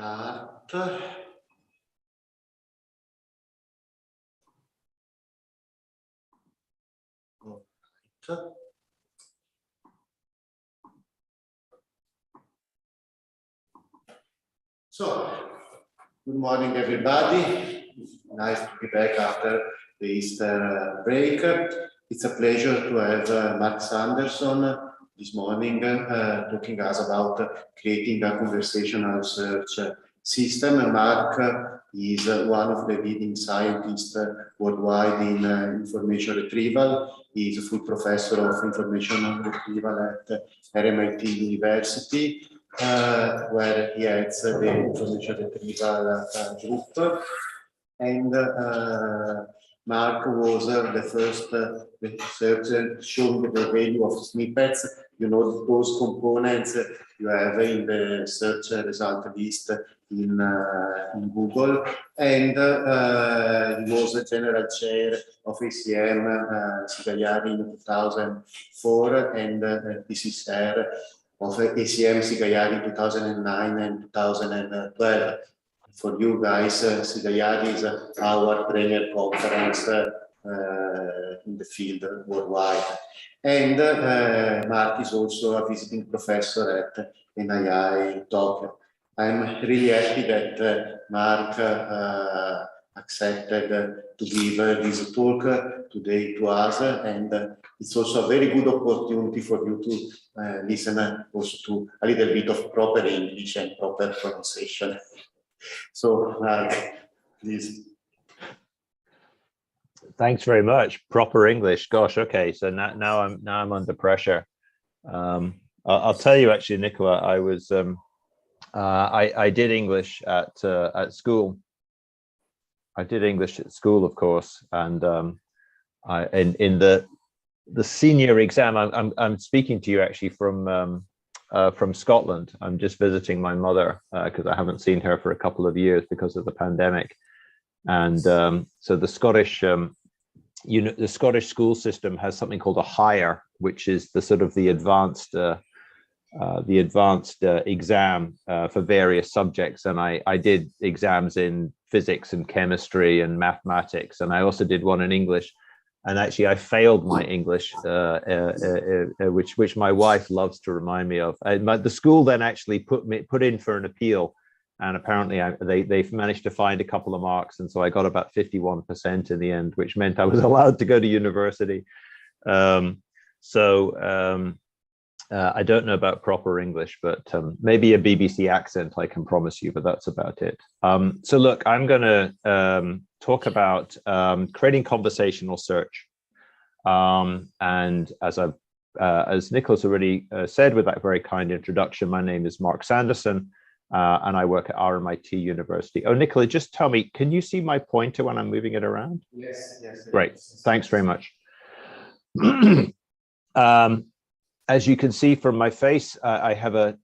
start. Right. So, good morning, everybody. Nice to be back after the Easter break. It's a pleasure to have Prof Sanderson this morning talking us about creating a conversational search system. Mark is one of the leading scientists worldwide in information retrieval. He is a full professor of information retrieval at RMIT University, where he heads the information retrieval group. And Mark was the first researcher showing the value of snippets. You know, those components you have in the search result list in Google. And he was the general chair of ACM CIKM in 2004, and this is chair of ACM CIKM in 2009 and 2012. For you guys, CIKM is our premier conference in the field worldwide. And Mark is also a visiting professor at NII Tokyo. I'm really happy that Mark accepted to give this talk today to us, and it's also a very good opportunity for you to listen also to a little bit of proper English and proper pronunciation. So, please. Thanks very much. Proper English. Gosh. Okay. So now I'm under pressure. I'll tell you actually, Nicola. I was I did English at school. I did English at school, of course, and in the senior exam. I'm speaking to you actually from Scotland. I'm just visiting my mother because I haven't seen her for a couple of years because of the pandemic. And so the Scottish, the Scottish school system has something called a higher, which is the sort of the advanced exam for various subjects. And I did exams in physics and chemistry and mathematics, and I also did one in English. And actually, I failed my English, which my wife loves to remind me of. The school then actually put in for an appeal, and apparently they've managed to find a couple of marks, and so I got about 51% in the end, which meant I was allowed to go to university. I don't know about proper English, but maybe a BBC accent I can promise you, but that's about it. So look, I'm going to talk about creating conversational search. And as Nicola's already said with that very kind introduction, my name is Prof Sanderson, and I work at RMIT University. Oh, Nicola, just tell me, can you see my pointer when I'm moving it around? Yes. Great, thanks very much. As you can see from my face, I have a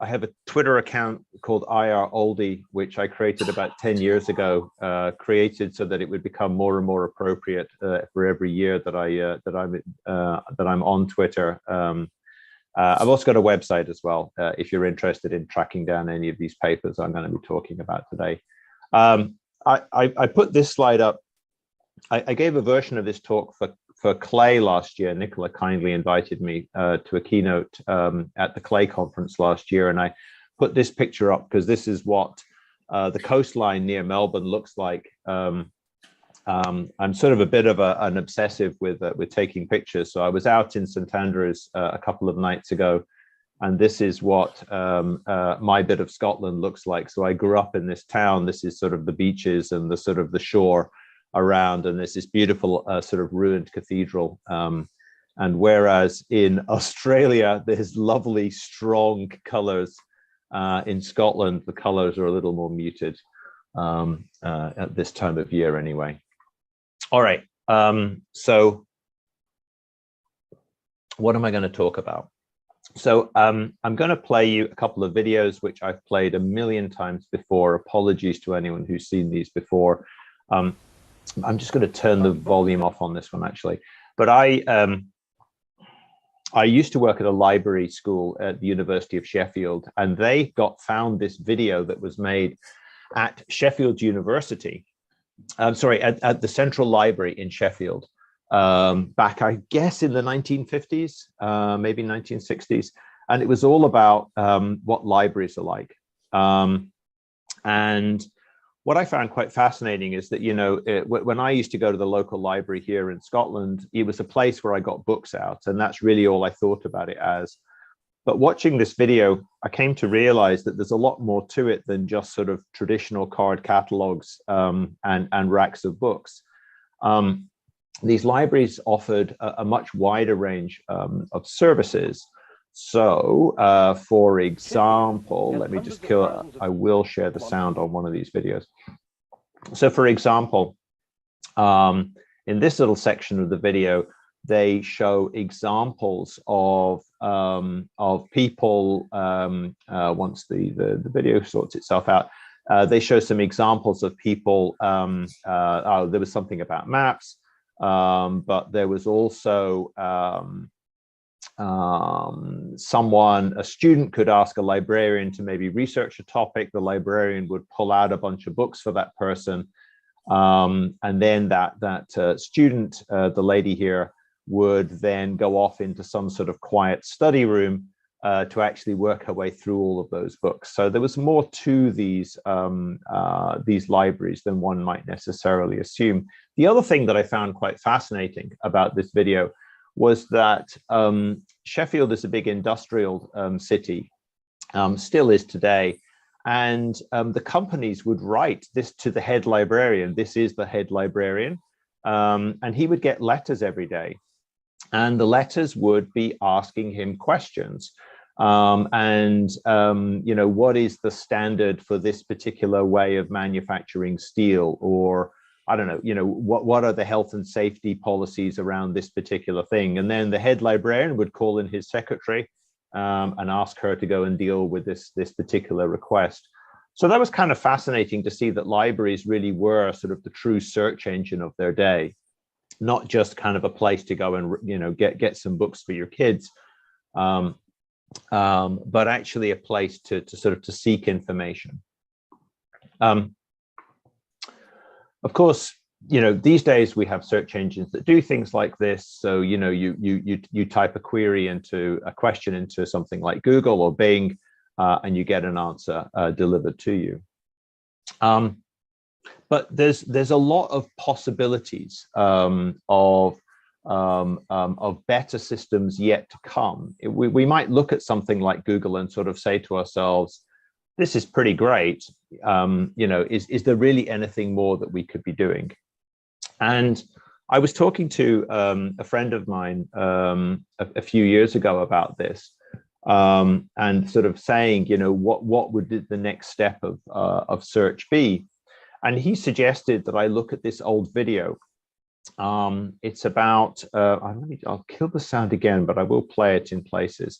Twitter account called IR Oldie, which I created about 10 years ago, created so that it would become more and more appropriate for every year that I'm on Twitter. I've also got a website as well, if you're interested in tracking down any of these papers I'm going to be talking about today. I put this slide up. I gave a version of this talk for Clay last year. Nicola kindly invited me to a keynote at the Clay conference last year, and I put this picture up because this is what the coastline near Melbourne looks like. I'm sort of a bit of an obsessive with taking pictures, so I was out in St Andrews a couple of nights ago, and this is what my bit of Scotland looks like. So I grew up in this town. This is sort of the beaches and the sort of the shore around, and there's this beautiful sort of ruined cathedral. And whereas in Australia there's lovely strong colors, in Scotland the colors are a little more muted at this time of year anyway. All right, so what am I going to talk about? So I'm going to play you a couple of videos which I've played a million times before. Apologies to anyone who's seen these before. I'm just going to turn the volume off on this one actually. But I used to work at a library school at the University of Sheffield, and they found this video that was made at Sheffield University. Sorry, at the Central Library in Sheffield, back, I guess, in the 1950s, maybe 1960s. And it was all about what libraries are like. And what I found quite fascinating is that, you know, when I used to go to the local library here in Scotland, it was a place where I got books out, and that's really all I thought about it as. But watching this video, I came to realize that there's a lot more to it than just sort of traditional card catalogs and racks of books. These libraries offered a much wider range of services. So, for example, let me just I will share the sound on one of these videos. So, for example, in this little section of the video, they show examples of people, once the video sorts itself out, they show some examples of people. Oh, there was something about maps, but there was also a student could ask a librarian to maybe research a topic. The librarian would pull out a bunch of books for that person. And then that student, the lady here, would then go off into some sort of quiet study room to actually work her way through all of those books. So there was more to these libraries than one might necessarily assume. The other thing that I found quite fascinating about this video was that Sheffield is a big industrial city, still is today. And the companies would write this to the head librarian. This is the head librarian. And he would get letters every day. And the letters would be asking him questions. You know, what is the standard for this particular way of manufacturing steel? Or, I don't know, you know, what are the health and safety policies around this particular thing? And then the head librarian would call in his secretary and ask her to go and deal with this particular request. So that was kind of fascinating to see that libraries really were sort of the true search engine of their day, not just kind of a place to go and, you know, get some books for your kids, but actually a place to seek information. Of course, you know, these days we have search engines that do things like this. So, you know, you type a query into a question into something like Google or Bing, and you get an answer delivered to you. But there's a lot of possibilities of better systems yet to come. We might look at something like Google and sort of say to ourselves, this is pretty great. You know, is there really anything more that we could be doing? And I was talking to a friend of mine a few years ago about this, and sort of saying, you know, what would the next step of search be? And he suggested that I look at this old video. It's about, I'll kill the sound again, but I will play it in places.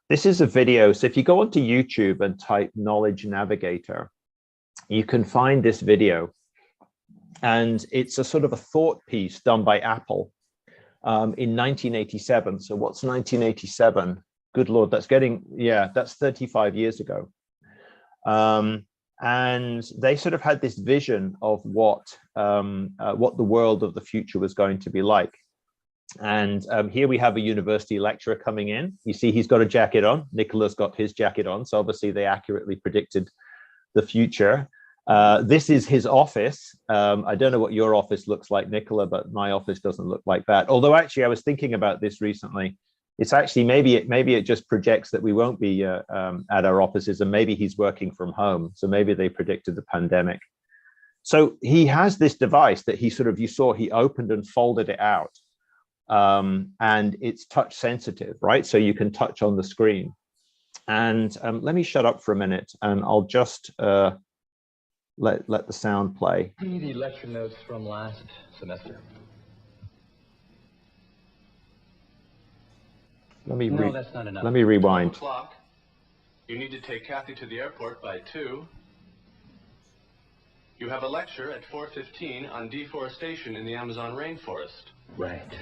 This is a video. So if you go onto YouTube and type Knowledge Navigator, you can find this video. And it's a sort of a thought piece done by Apple in 1987. So what's 1987? Good Lord, that's 35 years ago. And they sort of had this vision of what the world of the future was going to be like. And here we have a university lecturer coming in. You see, he's got a jacket on. Nicola's got his jacket on. So obviously they accurately predicted the future. This is his office. I don't know what your office looks like, Nicola, but my office doesn't look like that. Although actually I was thinking about this recently. It's actually, maybe it just projects that we won't be at our offices, and maybe he's working from home. So maybe they predicted the pandemic. So he has this device that he sort of, you saw, he opened and folded it out. And it's touch sensitive, right? So you can touch on the screen. And let me shut up for a minute and I'll just let the sound play. The lecture notes from last semester. Let me that's not enough. Let me rewind. 12 o'clock. You need to take Kathy to the airport by 2. You have a lecture at 4:15 on deforestation in the Amazon rainforest. Right.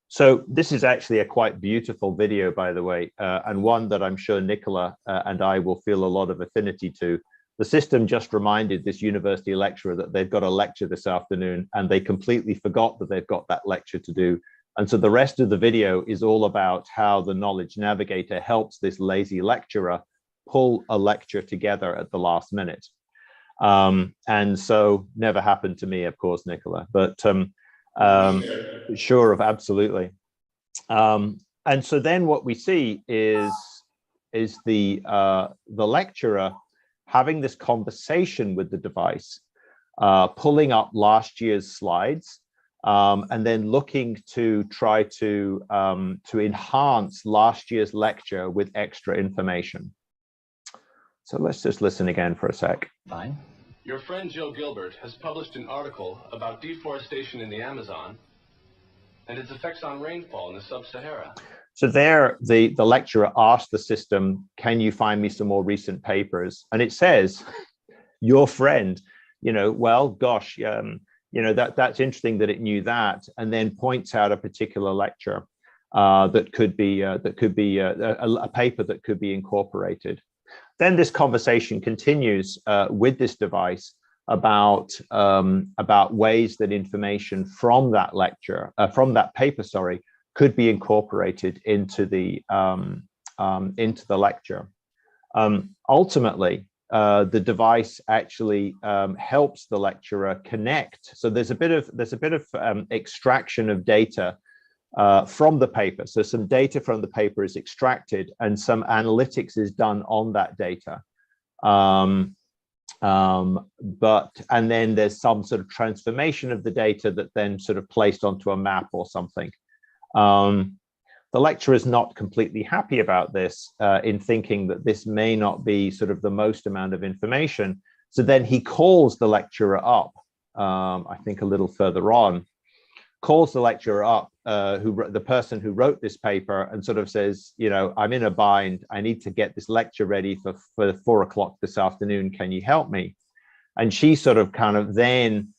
So this is actually a quite beautiful video, by the way, and one that I'm sure Nicola and I will feel a lot of affinity to. The system just reminded this university lecturer that they've got a lecture this afternoon, and they completely forgot that they've got that lecture to do. And so the rest of the video is all about how the Knowledge Navigator helps this lazy lecturer pull a lecture together at the last minute. And so never happened to me, of course, Nicola, but sure, absolutely. And so then what we see is the lecturer having this conversation with the device, pulling up last year's slides, and then looking to try to enhance last year's lecture with extra information. So let's just listen again for a sec. Fine. Your friend Jill Gilbert has published an article about deforestation in the Amazon and its effects on rainfall in the sub-Sahara. So there, the lecturer asked the system, can you find me some more recent papers? And it says, your friend, you know, well, gosh, you know, that's interesting that it knew that, and then points out a particular lecture that could be a paper that could be incorporated. Then this conversation continues with this device about ways that information from that lecture, from that paper, sorry, could be incorporated into the lecture. Ultimately, the device actually helps the lecturer connect. So there's a bit of extraction of data from the paper. So some data from the paper is extracted, and some analytics is done on that data. And then there's some sort of transformation of the data that then sort of placed onto a map or something. The lecturer is not completely happy about this, in thinking that this may not be sort of the most amount of information. So then he calls the lecturer up, I think a little further on, calls the lecturer up, the person who wrote this paper, and sort of says, you know, I'm in a bind. I need to get this lecture ready for 4 o'clock this afternoon. Can you help me? And she sort of kind of then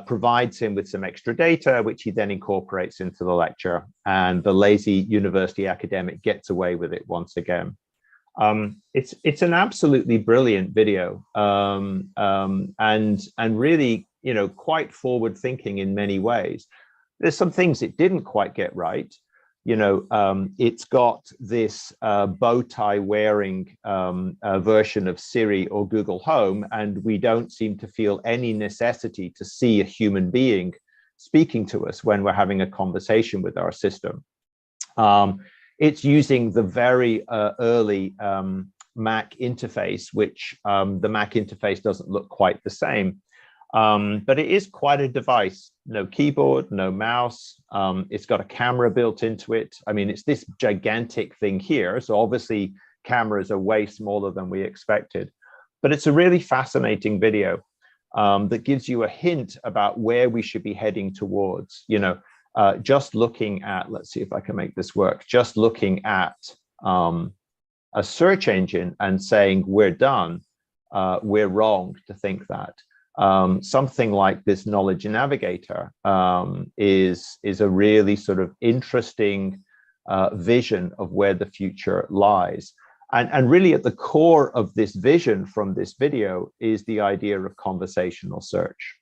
provides him with some extra data, which he then incorporates into the lecture, and the lazy university academic gets away with it once again. It's an absolutely brilliant video, and really, you know, quite forward thinking in many ways. There's some things it didn't quite get right. You know, it's got this bow tie wearing version of Siri or Google Home, and we don't seem to feel any necessity to see a human being speaking to us when we're having a conversation with our system. It's using the very early Mac interface, which the Mac interface doesn't look quite the same. But it is quite a device. No keyboard, no mouse. It's got a camera built into it. I mean, it's this gigantic thing here. So obviously cameras are way smaller than we expected. But it's a really fascinating video that gives you a hint about where we should be heading towards. You know, just looking at, let's see if I can make this work, just looking at a search engine and saying we're done, we're wrong to think that. Something like this Knowledge Navigator is a really sort of interesting vision of where the future lies. And really at the core of this vision from this video is the idea of conversational search.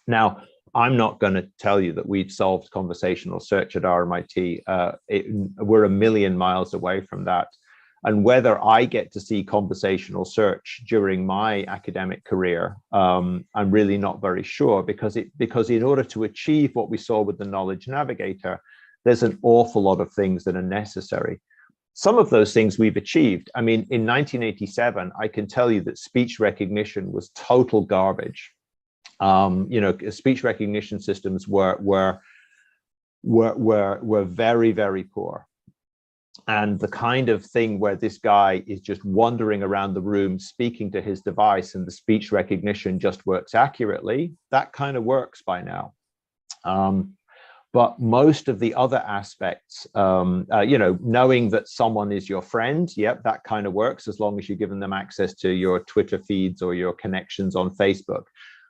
Now, I'm not going to tell you that we've solved conversational search at RMIT. We're a million miles away from that. And whether I get to see conversational search during my academic career, I'm really not very sure, because in order to achieve what we saw with the Knowledge Navigator, there's an awful lot of things that are necessary. Some of those things we've achieved. I mean, in 1987, I can tell you that speech recognition was total garbage. You know, speech recognition systems were very, very poor. And the kind of thing where this guy is just wandering around the room speaking to his device and the speech recognition just works accurately, that kind of works by now. But most of the other aspects, you know, knowing that someone is your friend, yep, that kind of works as long as you're giving them access to your Twitter feeds or your connections on Facebook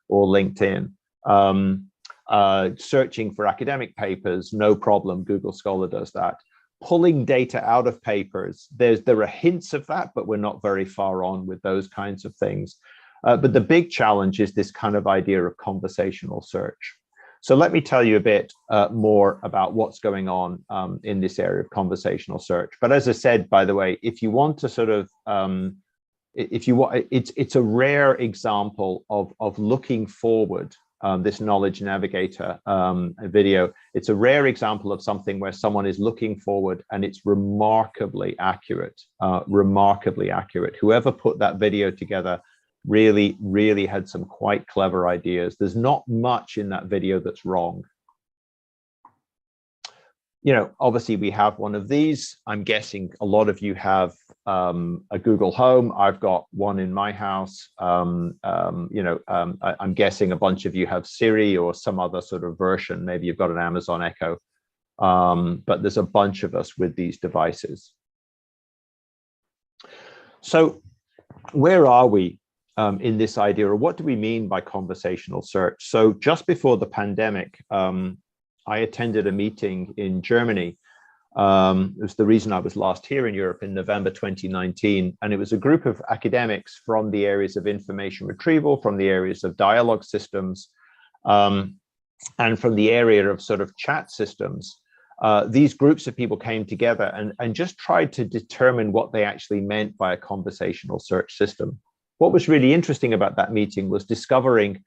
or LinkedIn. Searching for academic papers, no problem, Google Scholar does that. Pulling data out of papers, there are hints of that, but we're not very far on with those kinds of things. But the big challenge is this kind of idea of conversational search. So let me tell you a bit more about what's going on in this area of conversational search. But as I said, by the way, if you want to sort of, if you want, it's a rare example of looking forward. This Knowledge Navigator video, it's a rare example of something where someone is looking forward and it's remarkably accurate, remarkably accurate. Whoever put that video together really had some quite clever ideas. There's not much in that video that's wrong. You know, obviously we have one of these. I'm guessing a lot of you have a Google Home. I've got one in my house. I'm guessing a bunch of you have Siri or some other sort of version. Maybe you've got an Amazon Echo, but there's a bunch of us with these devices. So where are we in this idea, or what do we mean by conversational search? So just before the pandemic, I attended a meeting in Germany. It was the reason I was last here in Europe in November 2019. And it was a group of academics from the areas of information retrieval, from the areas of dialogue systems, and from the area of sort of chat systems. These groups of people came together and just tried to determine what they actually meant by a conversational search system. What was really interesting about that meeting was discovering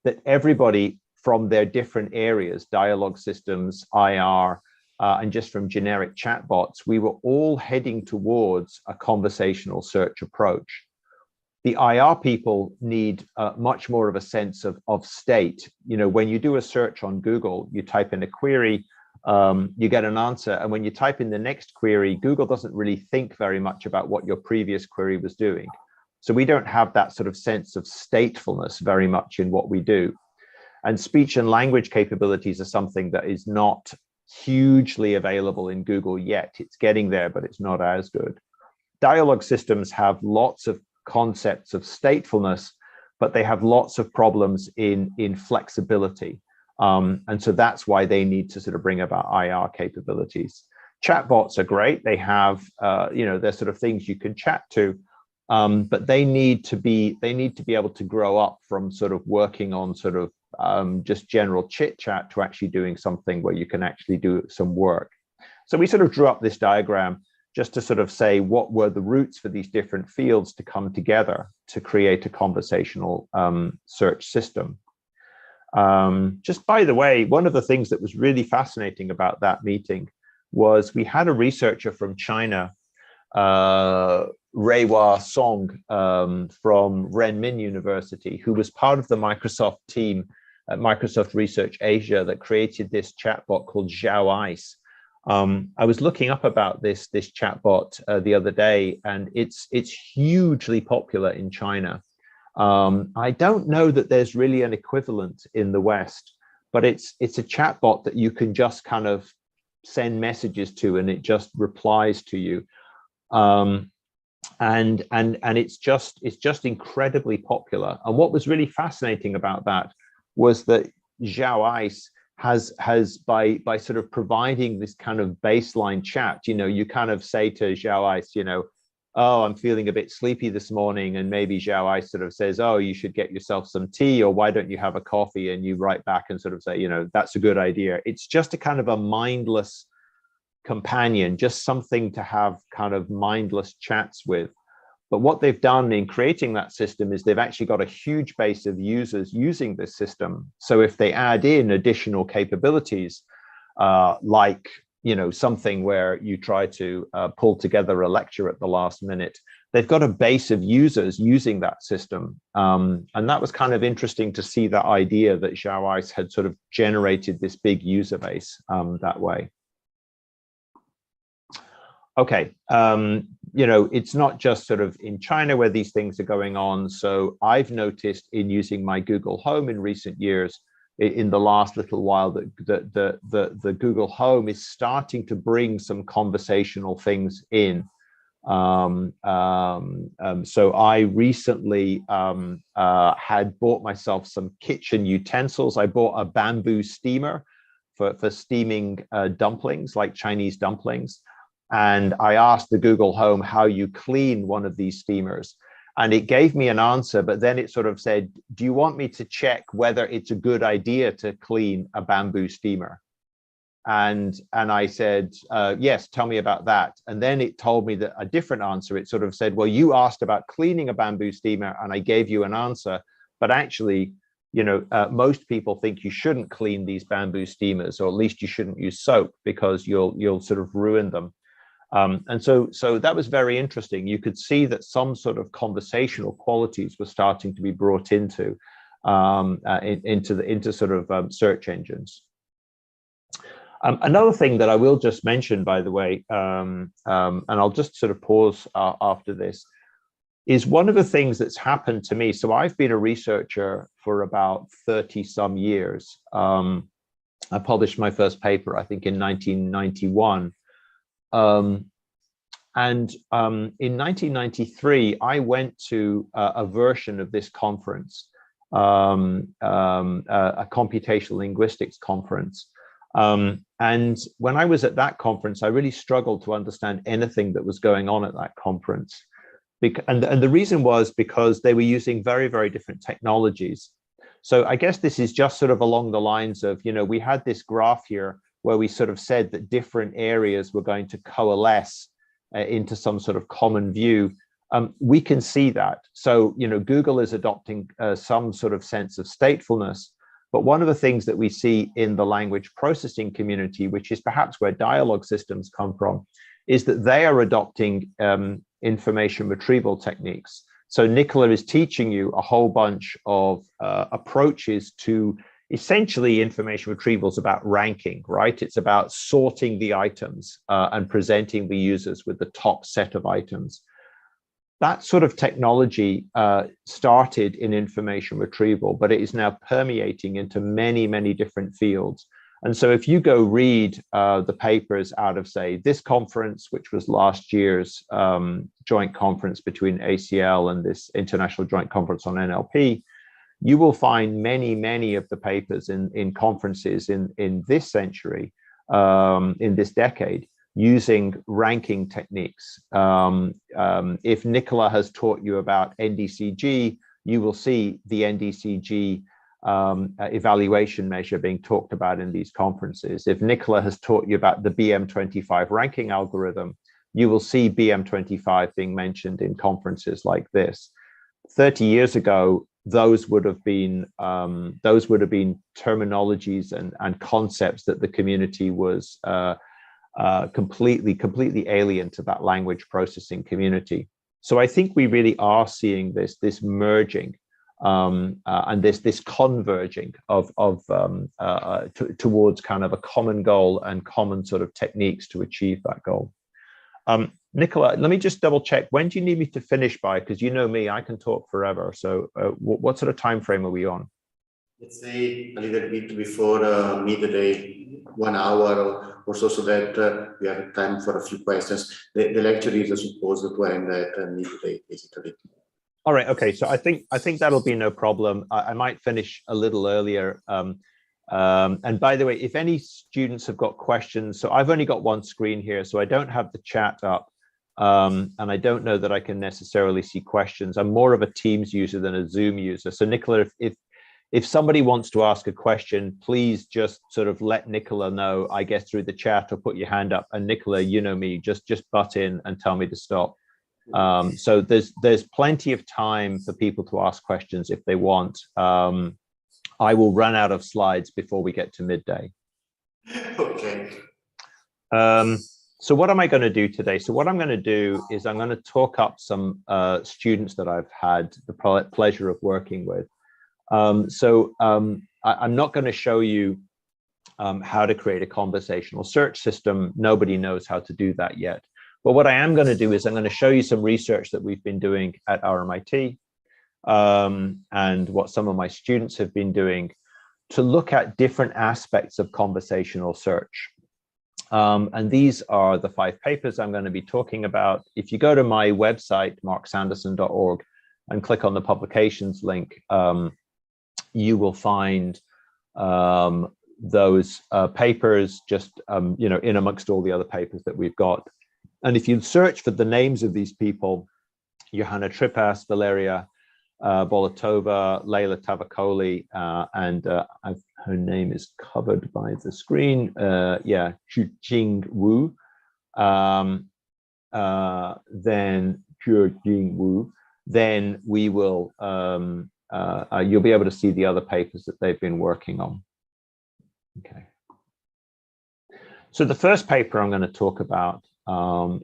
that everybody from their different areas, dialogue systems, IR, and just from generic chatbots, we were all heading towards a conversational search approach. The IR people need much more of a sense of state. You know, when you do a search on Google, you type in a query, you get an answer. And when you type in the next query, Google doesn't really think very much about what your previous query was doing. So we don't have that sort of sense of statefulness very much in what we do. And speech and language capabilities are something that is not hugely available in Google yet. It's getting there, but it's not as good. Dialogue systems have lots of concepts of statefulness, but they have lots of problems in flexibility. And so that's why they need to sort of bring about IR capabilities. Chatbots are great. They have, they're sort of things you can chat to, but they need to be able to grow up from sort of working on sort of just general chit chat to actually doing something where you can actually do some work. So we sort of drew up this diagram just to sort of say what were the roots for these different fields to come together to create a conversational search system. Just by the way, one of the things that was really fascinating about that meeting was we had a researcher from China, Reiwa Song from Renmin University, who was part of the Microsoft team at Microsoft Research Asia that created this chatbot called Xiaoice. I was looking up about this chatbot the other day, and it's hugely popular in China. I don't know that there's really an equivalent in the West, but it's a chatbot that you can just kind of send messages to, and it just replies to you. And it's just incredibly popular. And what was really fascinating about that was that Xiaoice has by sort of providing this kind of baseline chat, you kind of say to Xiaoice, oh, I'm feeling a bit sleepy this morning, and maybe Xiaoice sort of says, oh, you should get yourself some tea, or why don't you have a coffee? And you write back and sort of say, that's a good idea. It's just a kind of a mindless companion, just something to have kind of mindless chats with. But what they've done in creating that system is they've actually got a huge base of users using this system. So if they add in additional capabilities, like something where you try to pull together a lecture at the last minute, they've got a base of users using that system. And that was kind of interesting to see that idea that Xiaoice had sort of generated this big user base that way. Okay, it's not just sort of in China where these things are going on. So I've noticed in using my Google Home in recent years, in the last little while, that the Google Home is starting to bring some conversational things in. So I recently had bought myself some kitchen utensils. I bought a bamboo steamer for steaming dumplings, like Chinese dumplings. And I asked the Google Home how you clean one of these steamers. And it gave me an answer, but then it sort of said, do you want me to check whether it's a good idea to clean a bamboo steamer? And I said, yes, tell me about that. And then it told me that a different answer. It sort of said, well, you asked about cleaning a bamboo steamer and I gave you an answer, but actually, you know, most people think you shouldn't clean these bamboo steamers, or at least you shouldn't use soap because you'll sort of ruin them. And so that was very interesting. You could see that some sort of conversational qualities were starting to be brought into sort of search engines. Another thing that I will just mention, by the way, and I'll just sort of pause after this, is one of the things that's happened to me. So I've been a researcher for about 30 some years. I published my first paper, I think, in 1991. In 1993, I went to a version of this conference, a computational linguistics conference. And when I was at that conference, I really struggled to understand anything that was going on at that conference. And the reason was because they were using very, very different technologies. So I guess this is just sort of along the lines of, you know, we had this graph here where we sort of said that different areas were going to coalesce into some sort of common view. We can see that. So, you know, Google is adopting some sort of sense of statefulness. But one of the things that we see in the language processing community, which is perhaps where dialogue systems come from, is that they are adopting information retrieval techniques. So Nicola is teaching you a whole bunch of approaches to essentially information retrieval is about ranking, right? It's about sorting the items and presenting the users with the top set of items. That sort of technology started in information retrieval, but it is now permeating into many, many different fields. And so if you go read the papers out of, say, this conference, which was last year's joint conference between ACL and this International Joint Conference on NLP, you will find many, many of the papers in conferences in this century, in this decade, using ranking techniques. If Nicola has taught you about NDCG, you will see the NDCG evaluation measure being talked about in these conferences. If Nicola has taught you about the BM25 ranking algorithm, you will see BM25 being mentioned in conferences like this. 30 years ago, those would have been terminologies and concepts that the community was completely alien to that language processing community. So I think we really are seeing this merging and this converging towards kind of a common goal and common sort of techniques to achieve that goal. Nicola, let me just double check. When do you need me to finish by? Because you know me, I can talk forever. So what sort of time frame are we on? Let's say a little bit before midday, 1 hour or so that we have time for a few questions. The lecture is supposed to end at midday, basically. All right. Okay. So I think that'll be no problem. I might finish a little earlier. And by the way, if any students have got questions, so I've only got one screen here, so I don't have the chat up. And I don't know that I can necessarily see questions. I'm more of a Teams user than a Zoom user. So Nicola, if somebody wants to ask a question, please just sort of let Nicola know, I guess, through the chat, or put your hand up. And Nicola, you know me, just butt in and tell me to stop. So there's plenty of time for people to ask questions if they want. I will run out of slides before we get to midday. Okay. So what am I going to do today? So what I'm going to do is I'm going to talk up some students that I've had the pleasure of working with. I'm not going to show you how to create a conversational search system. Nobody knows how to do that yet. But what I am going to do is I'm going to show you some research that we've been doing at RMIT and what some of my students have been doing to look at different aspects of conversational search. And these are the 5 papers I'm going to be talking about. If you go to my website, marksanderson.org, and click on the publications link, you will find those papers just in amongst all the other papers that we've got. And if you search for the names of these people, Johanna Trippas, Valeria Bolotova, Leila Tavakoli, and her name is covered by the screen. Yeah, Jing Wu. Then Jing Wu. Then we will. You'll be able to see the other papers that they've been working on. Okay. So the first paper I'm going to talk about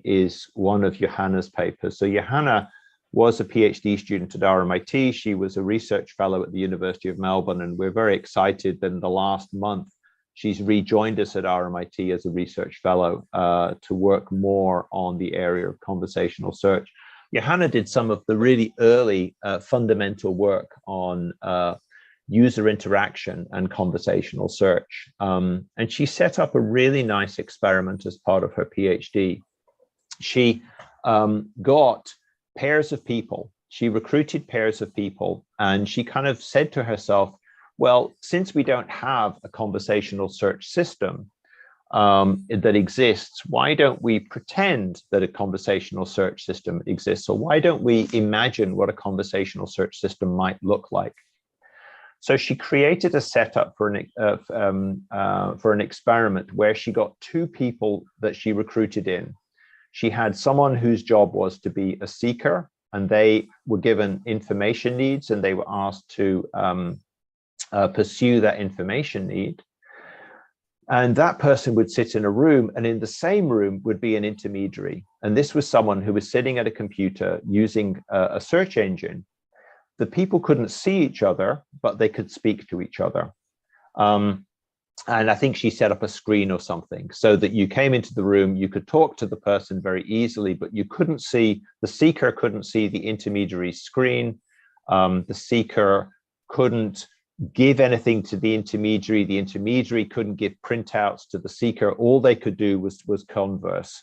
is one of Johanna's papers. So Johanna was a PhD student at RMIT. She was a research fellow at the University of Melbourne, and we're very excited that in the last month, she's rejoined us at RMIT as a research fellow to work more on the area of conversational search. Johanna did some of the really early fundamental work on user interaction and conversational search. And she set up a really nice experiment as part of her PhD. She got pairs of people. She recruited pairs of people, and she kind of said to herself, well, since we don't have a conversational search system that exists, why don't we pretend that a conversational search system exists? Or why don't we imagine what a conversational search system might look like? So she created a setup for an experiment where she got two people that she recruited in. She had someone whose job was to be a seeker, and they were given information needs, and they were asked to pursue that information need. And that person would sit in a room, and in the same room would be an intermediary. And this was someone who was sitting at a computer using a search engine. The people couldn't see each other, but they could speak to each other. And I think she set up a screen or something so that you came into the room, you could talk to the person very easily, but you couldn't see, the seeker couldn't see the intermediary's screen. The seeker couldn't give anything to the intermediary couldn't give printouts to the seeker. All they could do was converse.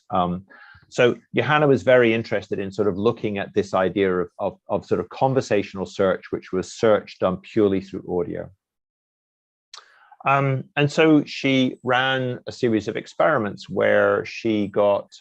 So Johanna was very interested in sort of looking at this idea of sort of conversational search, which was search done purely through audio. And so she ran a series of experiments where she got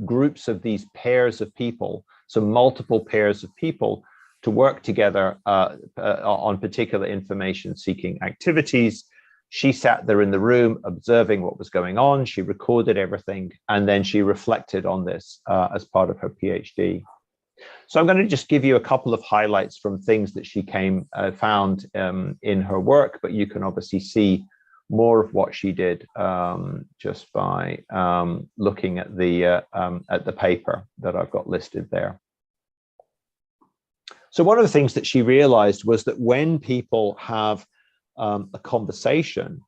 groups of these pairs of people, so multiple pairs of people, to work together on particular information-seeking activities. She sat there in the room observing what was going on. She recorded everything, and then she reflected on this as part of her PhD. So I'm going to just give you a couple of highlights from things that she found in her work, but you can obviously see more of what she did just by looking at the paper that I've got listed there. So one of the things that she realized was that when people have a conversation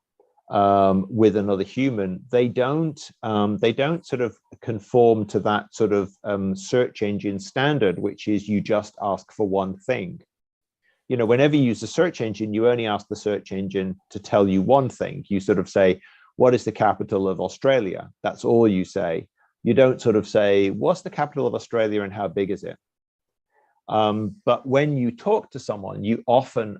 with another human, they don't sort of conform to that sort of search engine standard, which is you just ask for one thing. You know, whenever you use a search engine, you only ask the search engine to tell you one thing. You sort of say, what is the capital of Australia? That's all you say. You don't sort of say, what's the capital of Australia and how big is it? But when you talk to someone, you often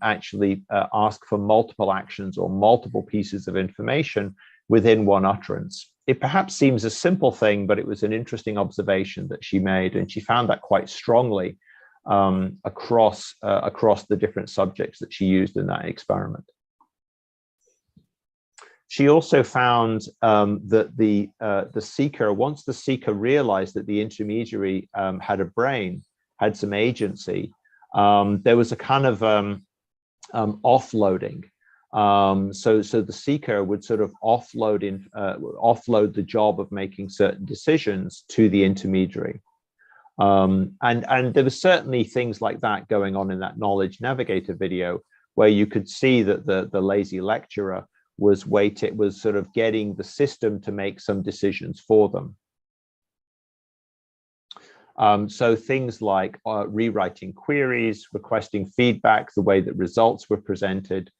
actually ask for multiple actions or multiple pieces of information within one utterance. It perhaps seems a simple thing, but it was an interesting observation that she made, and she found that quite strongly across the different subjects that she used in that experiment. She also found that the seeker, once the seeker realized that the intermediary had a brain, had some agency, there was a kind of offloading. So the seeker would sort of offload the job of making certain decisions to the intermediary. And there was certainly things like that going on in that Knowledge Navigator video, where you could see that the lazy lecturer was sort of getting the system to make some decisions for them. So things like rewriting queries, requesting feedback, the way that results were presented.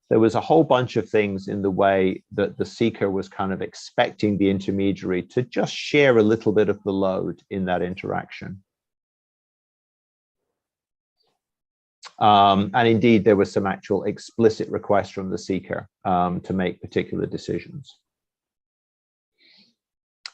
There was a whole bunch of things in the way that the seeker was kind of expecting the intermediary to just share a little bit of the load in that interaction. And indeed, there was some actual explicit requests from the seeker to make particular decisions.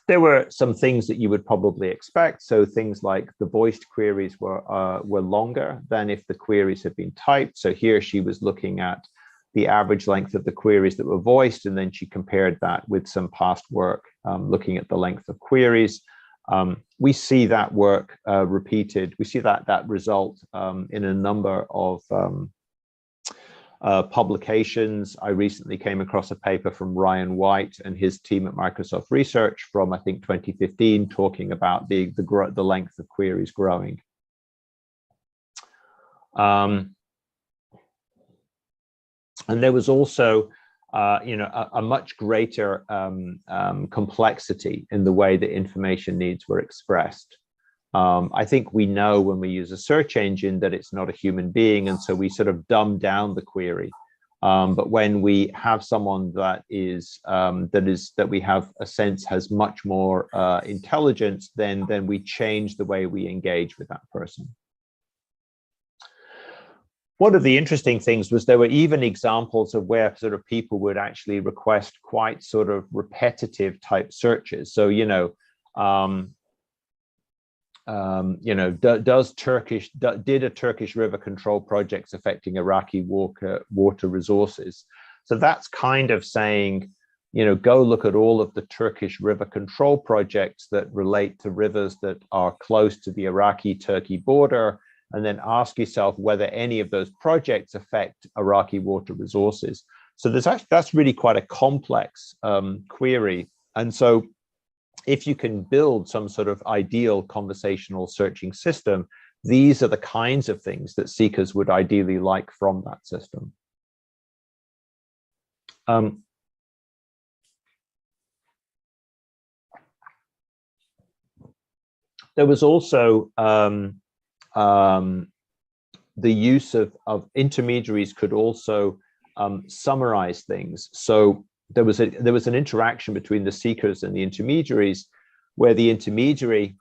There were some things that you would probably expect. So things like the voiced queries were longer than if the queries had been typed. So here she was looking at the average length of the queries that were voiced, and then she compared that with some past work looking at the length of queries. We see that work repeated. We see that result in a number of publications. I recently came across a paper from Ryan White and his team at Microsoft Research from, I think, 2015, talking about the length of queries growing. And there was also, a much greater complexity in the way that information needs were expressed. I think we know when we use a search engine that it's not a human being, and so we sort of dumb down the query. But when we have someone that we have a sense has much more intelligence, then we change the way we engage with that person. One of the interesting things was there were even examples of where sort of people would actually request quite sort of repetitive type searches. So, did a Turkish river control projects affecting Iraqi water resources? So that's kind of saying, go look at all of the Turkish river control projects that relate to rivers that are close to the Iraqi-Turkey border, and then ask yourself whether any of those projects affect Iraqi water resources. So that's really quite a complex query. And so if you can build some sort of ideal conversational searching system, these are the kinds of things that seekers would ideally like from that system. There was also the use of intermediaries could also summarize things. So there was an interaction between the seekers and the intermediaries, where the intermediary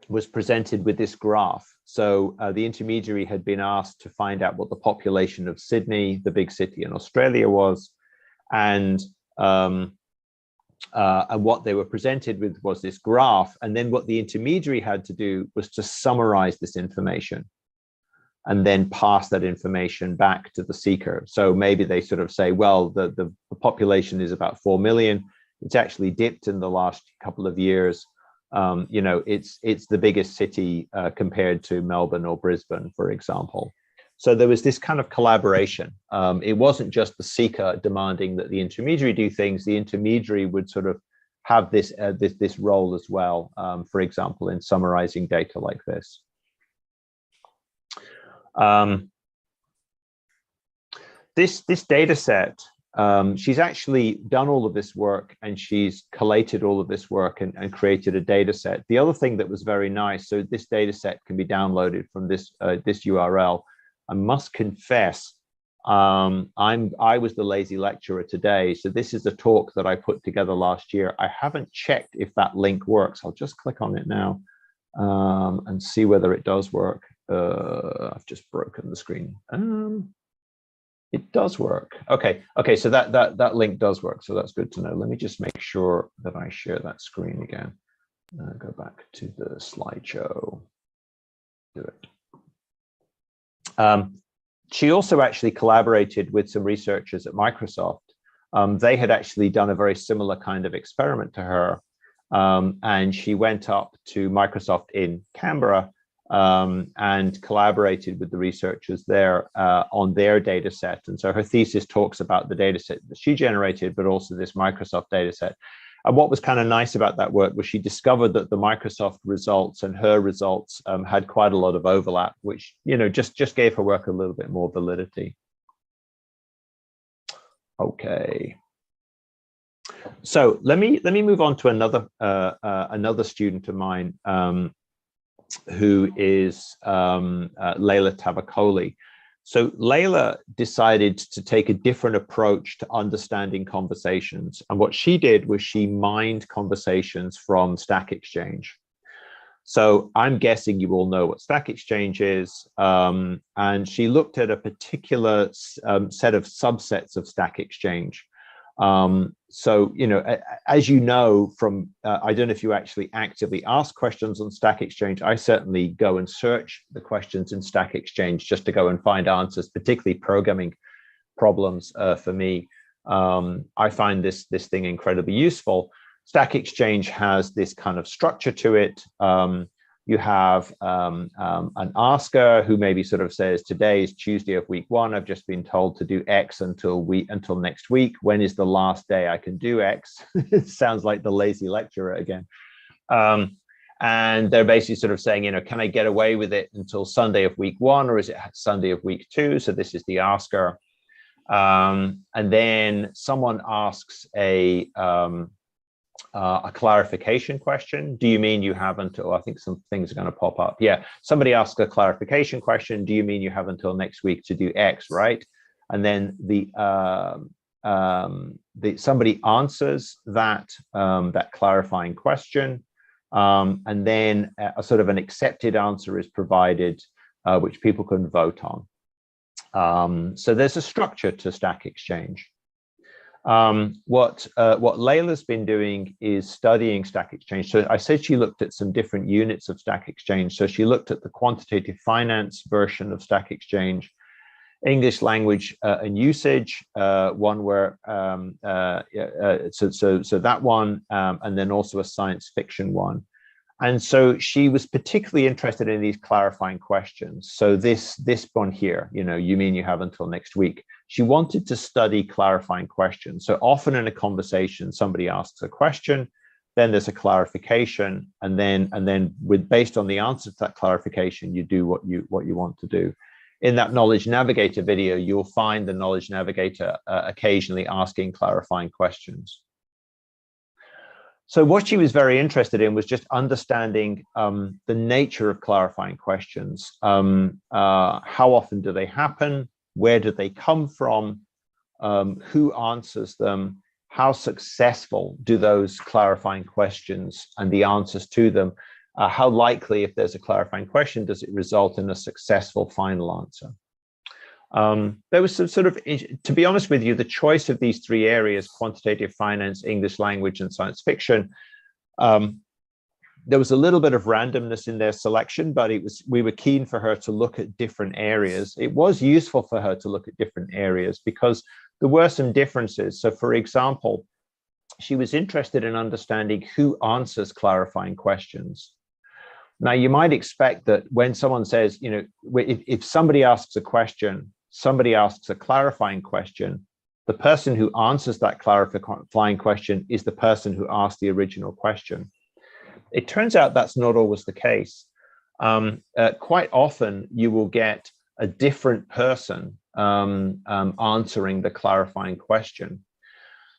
was presented with this graph. So the intermediary had been asked to find out what the population of Sydney, the big city in Australia, was, and what they were presented with was this graph. And then what the intermediary had to do was to summarize this information and then pass that information back to the seeker. So maybe they sort of say, well, the population is about 4 million. It's actually dipped in the last couple of years. It's the biggest city compared to Melbourne or Brisbane, for example. So there was this kind of collaboration. It wasn't just the seeker demanding that the intermediary do things. The intermediary would sort of have this role as well, for example, in summarizing data like this. This data set, she's actually done all of this work, and she's collated all of this work and created a data set. The other thing that was very nice, so this data set can be downloaded from this URL. I must confess, I was the lazy lecturer today. So this is a talk that I put together last year. I haven't checked if that link works. I'll just click on it now and see whether it does work. I've just broken the screen. It does work. Okay, so that link does work. So that's good to know. Let me just make sure that I share that screen again. Go back to the slideshow. Do it. She also actually collaborated with some researchers at Microsoft. They had actually done a very similar kind of experiment to her. And she went up to Microsoft in Canberra and collaborated with the researchers there on their data set. And so her thesis talks about the data set that she generated, but also this Microsoft data set. And what was kind of nice about that work was she discovered that the Microsoft results and her results had quite a lot of overlap, which, just gave her work a little bit more validity. Okay. So let me move on to another student of mine who is Leila Tavakoli. So Leila decided to take a different approach to understanding conversations. And what she did was she mined conversations from Stack Exchange. So I'm guessing you all know what Stack Exchange is. And she looked at a particular set of subsets of Stack Exchange. So, you know, as you know from, I don't know if you actually actively ask questions on Stack Exchange. I certainly go and search the questions in Stack Exchange just to go and find answers, particularly programming problems for me. I find this thing incredibly useful. Stack Exchange has this kind of structure to it. You have an asker who maybe sort of says, today is Tuesday of week 1. I've just been told to do X until next week. When is the last day I can do X? It sounds like the lazy lecturer again. And they're basically sort of saying, you know, can I get away with it until Sunday of week 1, or is it Sunday of week 2? So this is the asker. And then someone asks a clarification question. Do you mean you have until, I think some things are going to pop up. Yeah, somebody asks a clarification question. Do you mean you have until next week to do X, right? And then somebody answers that that clarifying question, and then a sort of an accepted answer is provided, which people can vote on. So there's a structure to Stack Exchange. What Layla's been doing is studying Stack Exchange. So I said she looked at some different units of Stack Exchange. So she looked at the quantitative finance version of Stack Exchange, English language and usage, one where so that one, and then also a science fiction one. And so she was particularly interested in these clarifying questions. So this one here, you know, you mean you have until next week. She wanted to study clarifying questions. So often in a conversation, somebody asks a question, then there's a clarification, and then based on the answer to that clarification, you do what you want to do. In that Knowledge Navigator video, you'll find the Knowledge Navigator occasionally asking clarifying questions. So what she was very interested in was just understanding the nature of clarifying questions. How often do they happen? Where do they come from? Who answers them? How successful do those clarifying questions and the answers to them? How likely, if there's a clarifying question, does it result in a successful final answer? There was some sort of, to be honest with you, the choice of these 3 areas, quantitative finance, English language, and science fiction, there was a little bit of randomness in their selection, but we were keen for her to look at different areas. It was useful for her to look at different areas because there were some differences. So for example, she was interested in understanding who answers clarifying questions. Now, you might expect that when someone says, you know, if somebody asks a question, somebody asks a clarifying question, the person who answers that clarifying question is the person who asked the original question. It turns out that's not always the case. Quite often, you will get a different person answering the clarifying question.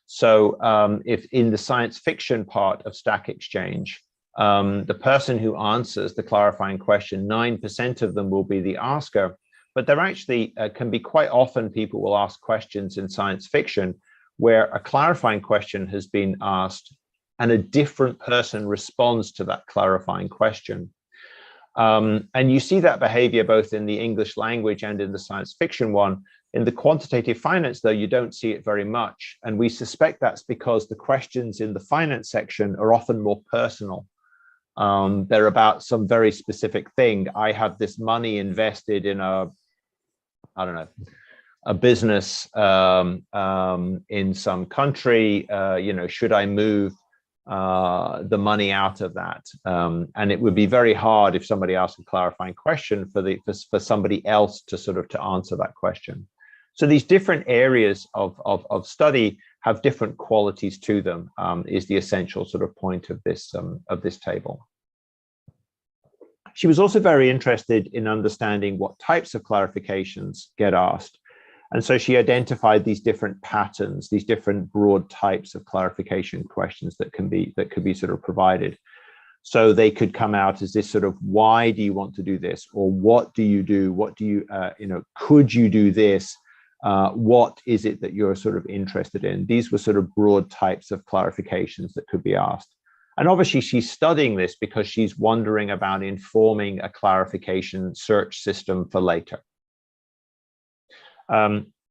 So if in the science fiction part of Stack Exchange, the person who answers the clarifying question, 9% of them will be the asker, but there actually can be quite often people will ask questions in science fiction where a clarifying question has been asked and a different person responds to that clarifying question. And you see that behavior both in the English language and in the science fiction one. In the quantitative finance, though, you don't see it very much. And we suspect that's because the questions in the finance section are often more personal. They're about some very specific thing. I have this money invested in a business in some country, you know, should I move the money out of that? And it would be very hard if somebody asked a clarifying question for somebody else to answer that question. So these different areas of study have different qualities to them, is the essential sort of point of this table. She was also very interested in understanding what types of clarifications get asked. And so she identified these different patterns, these different broad types of clarification questions that could be sort of provided. So they could come out as this sort of, why do you want to do this? Or what do you do? What do you, you know, could you do this? What is it that you're sort of interested in? These were sort of broad types of clarifications that could be asked. And obviously she's studying this because she's wondering about informing a clarification search system for later.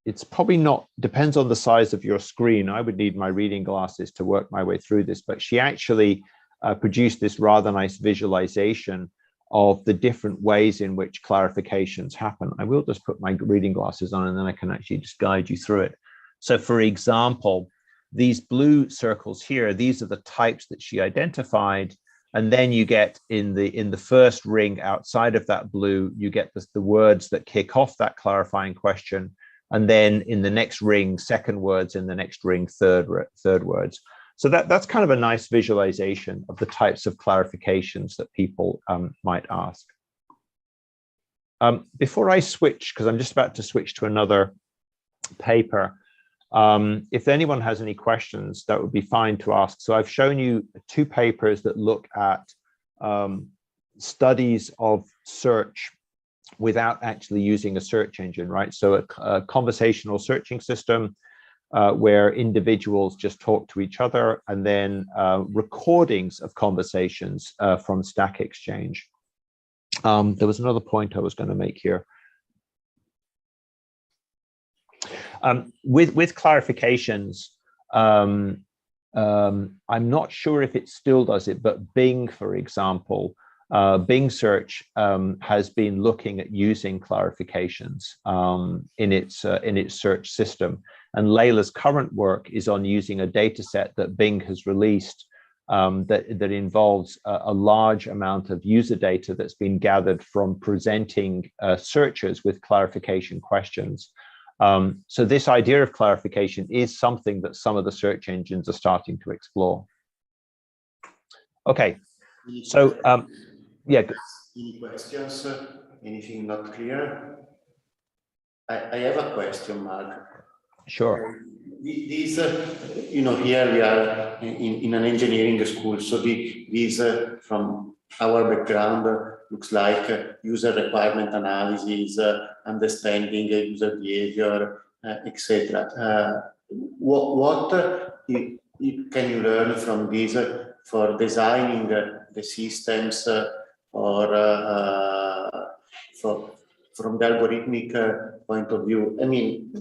it's probably not, depends on the size of your screen. I would need my reading glasses to work my way through this, but she actually produced this rather nice visualization of the different ways in which clarifications happen. I will just put my reading glasses on and then I can actually just guide you through it. So for example, these blue circles here, these are the types that she identified. And then you get in the first ring outside of that blue, you get the words that kick off that clarifying question. And then in the next ring, second words, in the next ring, third words. So that's kind of a nice visualization of the types of clarifications that people might ask. Before I switch, because I'm just about to switch to another paper, if anyone has any questions, that would be fine to ask. So I've shown you 2 papers that look at studies of search without actually using a search engine, right? So a conversational searching system where individuals just talk to each other, and then recordings of conversations from Stack Exchange. There was another point I was going to make here. With clarifications, I'm not sure if it still does it, but Bing, for example, Bing search has been looking at using clarifications in its search system. And Layla's current work is on using a data set that Bing has released that involves a large amount of user data that's been gathered from presenting searchers with clarification questions. So this idea of clarification is something that some of the search engines are starting to explore. Okay, so yeah. Any questions? Anything not clear? I have a question, Mark. Sure. These, you know, here we are in an engineering school, so these from our background looks like user requirement analysis, understanding user behavior, etc. What can you learn from this for designing the systems or from the algorithmic point of view? I mean,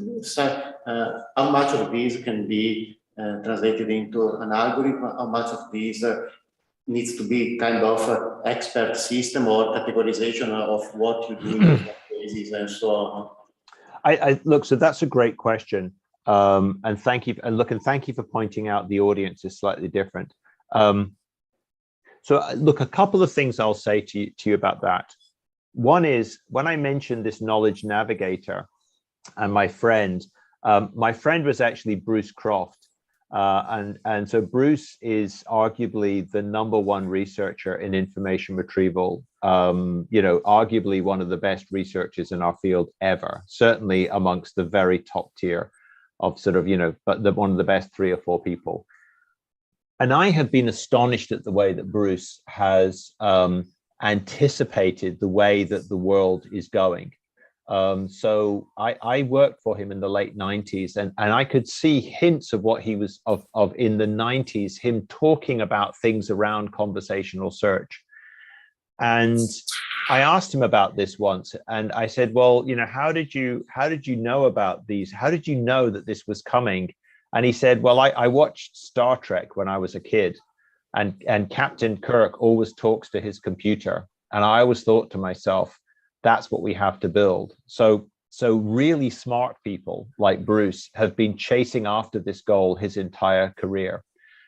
how much of these can be translated into an algorithm? How much of these needs to be kind of expert system or categorization of what you do in cases and so on? Look, so that's a great question. And thank you. And look, and thank you for pointing out the audience is slightly different. So look, a couple of things I'll say to you about that. One is, when I mentioned this knowledge navigator and my friend was actually Bruce Croft. And so Bruce is arguably the #1 researcher in information retrieval, you know, arguably one of the best researchers in our field ever, certainly amongst the very top tier of sort of, you know, but one of the best 3 or 4 people. And I have been astonished at the way that Bruce has anticipated the way that the world is going. So I worked for him in the late 90s, and I could see hints of what he was of in the 90s, him talking about things around conversational search. And I asked him about this once, and I said, well, you know, how did you know about these? How did you know that this was coming? And he said, well, I watched Star Trek when I was a kid, and Captain Kirk always talks to his computer. And I always thought to myself, that's what we have to build. So really smart people like Bruce have been chasing after this goal his entire career.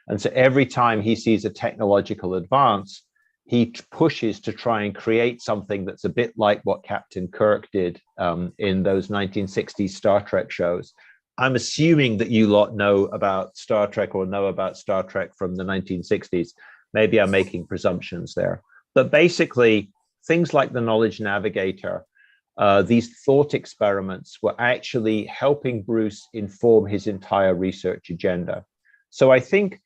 And so every time he sees a technological advance, he pushes to try and create something that's a bit like what Captain Kirk did in those 1960s Star Trek shows. I'm assuming that you lot know about Star Trek or know about Star Trek from the 1960s. Maybe I'm making presumptions there. But basically, things like the Knowledge Navigator, these thought experiments were actually helping Bruce inform his entire research agenda. So I think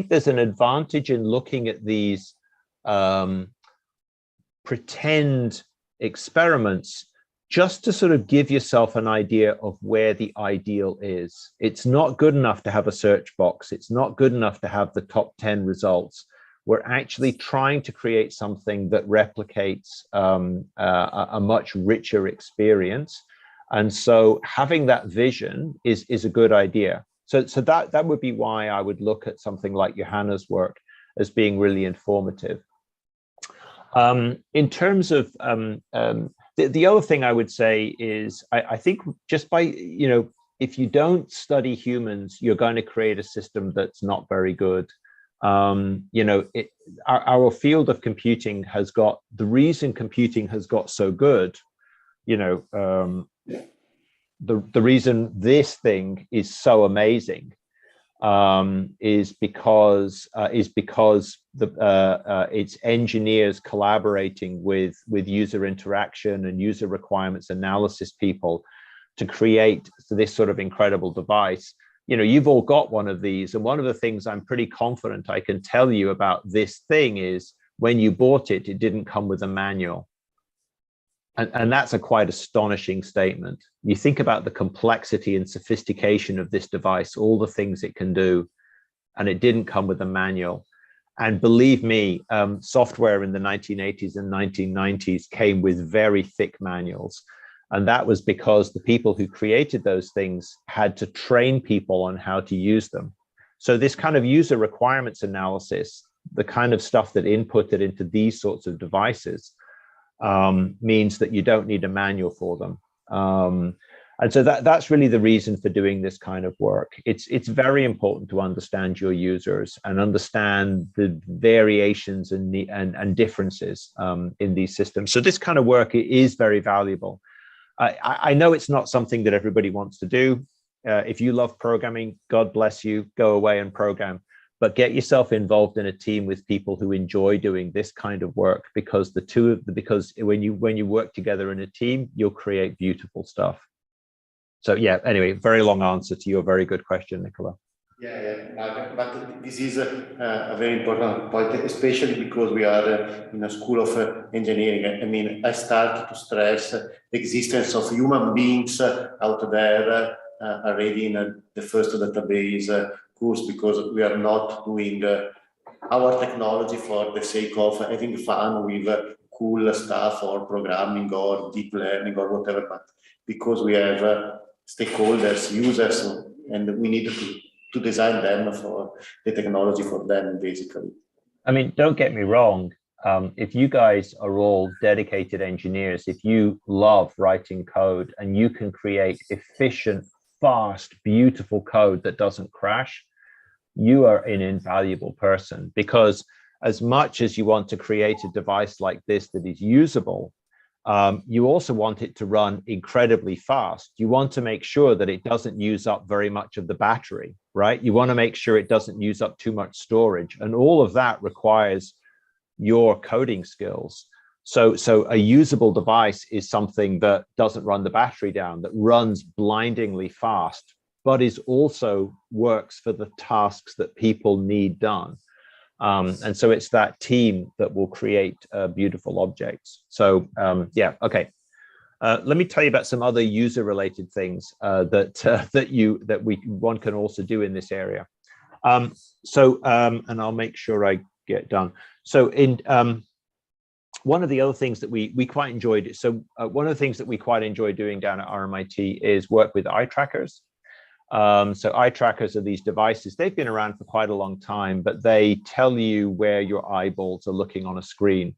there's an advantage in looking at these pretend experiments just to sort of give yourself an idea of where the ideal is. It's not good enough to have a search box. It's not good enough to have the top 10 results. We're actually trying to create something that replicates a much richer experience. And so having that vision is a good idea. So that would be why I would look at something like Johanna's work as being really informative. In terms of the other thing I would say is, I think just by, if you don't study humans, you're going to create a system that's not very good. Our field of computing has got, the reason computing has got so good, the reason this thing is so amazing is because it's engineers collaborating with user interaction and user requirements analysis people to create this sort of incredible device. You've all got one of these, and one of the things I'm pretty confident I can tell you about this thing is when you bought it, it didn't come with a manual. And that's a quite astonishing statement. You think about the complexity and sophistication of this device, all the things it can do, and it didn't come with a manual. And believe me, software in the 1980s and 1990s came with very thick manuals. And that was because the people who created those things had to train people on how to use them. So this kind of user requirements analysis, the kind of stuff that inputted into these sorts of devices, means that you don't need a manual for them. And so that's really the reason for doing this kind of work. It's very important to understand your users and understand the variations and differences in these systems. So this kind of work is very valuable. I know it's not something that everybody wants to do. If you love programming, God bless you, go away and program. But get yourself involved in a team with people who enjoy doing this kind of work, because because when you work together in a team, you'll create beautiful stuff. So yeah, anyway, very long answer to your very good question, Nicola. Yeah, but this is a very important point, especially because we are in a school of engineering. I mean, I started to stress the existence of human beings out there already in the first database course, because we are not doing our technology for the sake of having fun with cool stuff or programming or deep learning or whatever, but because we have stakeholders, users, and we need to design them for the technology for them, basically. I mean, don't get me wrong. If you guys are all dedicated engineers, if you love writing code and you can create efficient, fast, beautiful code that doesn't crash, you are an invaluable person, because as much as you want to create a device like this that is usable, you also want it to run incredibly fast. You want to make sure that it doesn't use up very much of the battery, right? You want to make sure it doesn't use up too much storage. And all of that requires your coding skills. So a usable device is something that doesn't run the battery down, that runs blindingly fast, but is also works for the tasks that people need done. And so it's that team that will create beautiful objects. So yeah, okay. Let me tell you about some other user-related things that one can also do in this area. And I'll make sure I get done. So one of the other things that we quite enjoyed. So one of the things that we quite enjoy doing down at RMIT is work with eye trackers. So eye trackers are these devices. They've been around for quite a long time, but they tell you where your eyeballs are looking on a screen.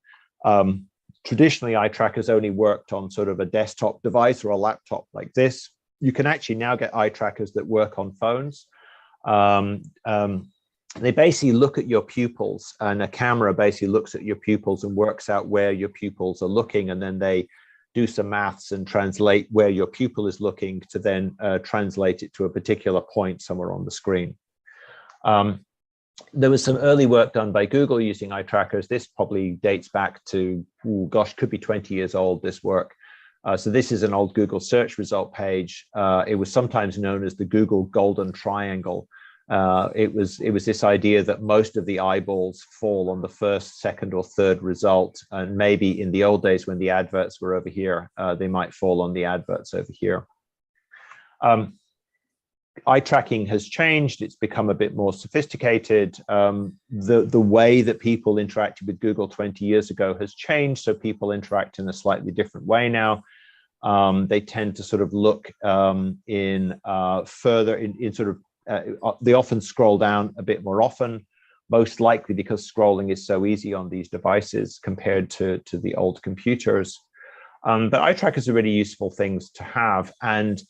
Traditionally, eye trackers only worked on sort of a desktop device or a laptop like this. You can actually now get eye trackers that work on phones. They basically look at your pupils, and a camera basically looks at your pupils and works out where your pupils are looking, and then they do some maths and translate where your pupil is looking to then translate it to a particular point somewhere on the screen. There was some early work done by Google using eye trackers. This probably dates back to, gosh, could be 20 years old, this work. So this is an old Google search result page. It was sometimes known as the Google Golden Triangle. It was this idea that most of the eyeballs fall on the first, second, or third result, and maybe in the old days when the adverts were over here, they might fall on the adverts over here. Eye tracking has changed. It's become a bit more sophisticated. The way that people interacted with Google 20 years ago has changed, so people interact in a slightly different way now. They tend to sort of look further in sort of, they often scroll down a bit more often, most likely because scrolling is so easy on these devices compared to the old computers. But eye trackers are really useful things to have. And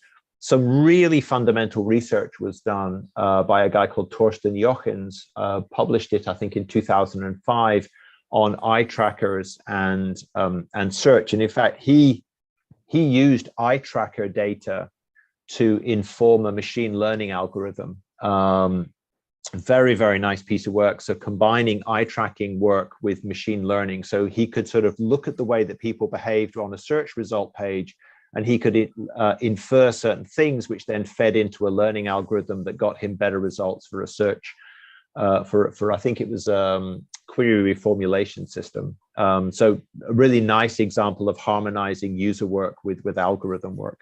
some really fundamental research was done by a guy called Thorsten Johans, published it, I think, in 2005 on eye trackers and search. And in fact, he used eye tracker data to inform a machine learning algorithm. Very, very nice piece of work. So combining eye tracking work with machine learning. So he could sort of look at the way that people behaved on a search result page, and he could infer certain things, which then fed into a learning algorithm that got him better results for a search, for I think it was query reformulation system. So a really nice example of harmonizing user work with algorithm work.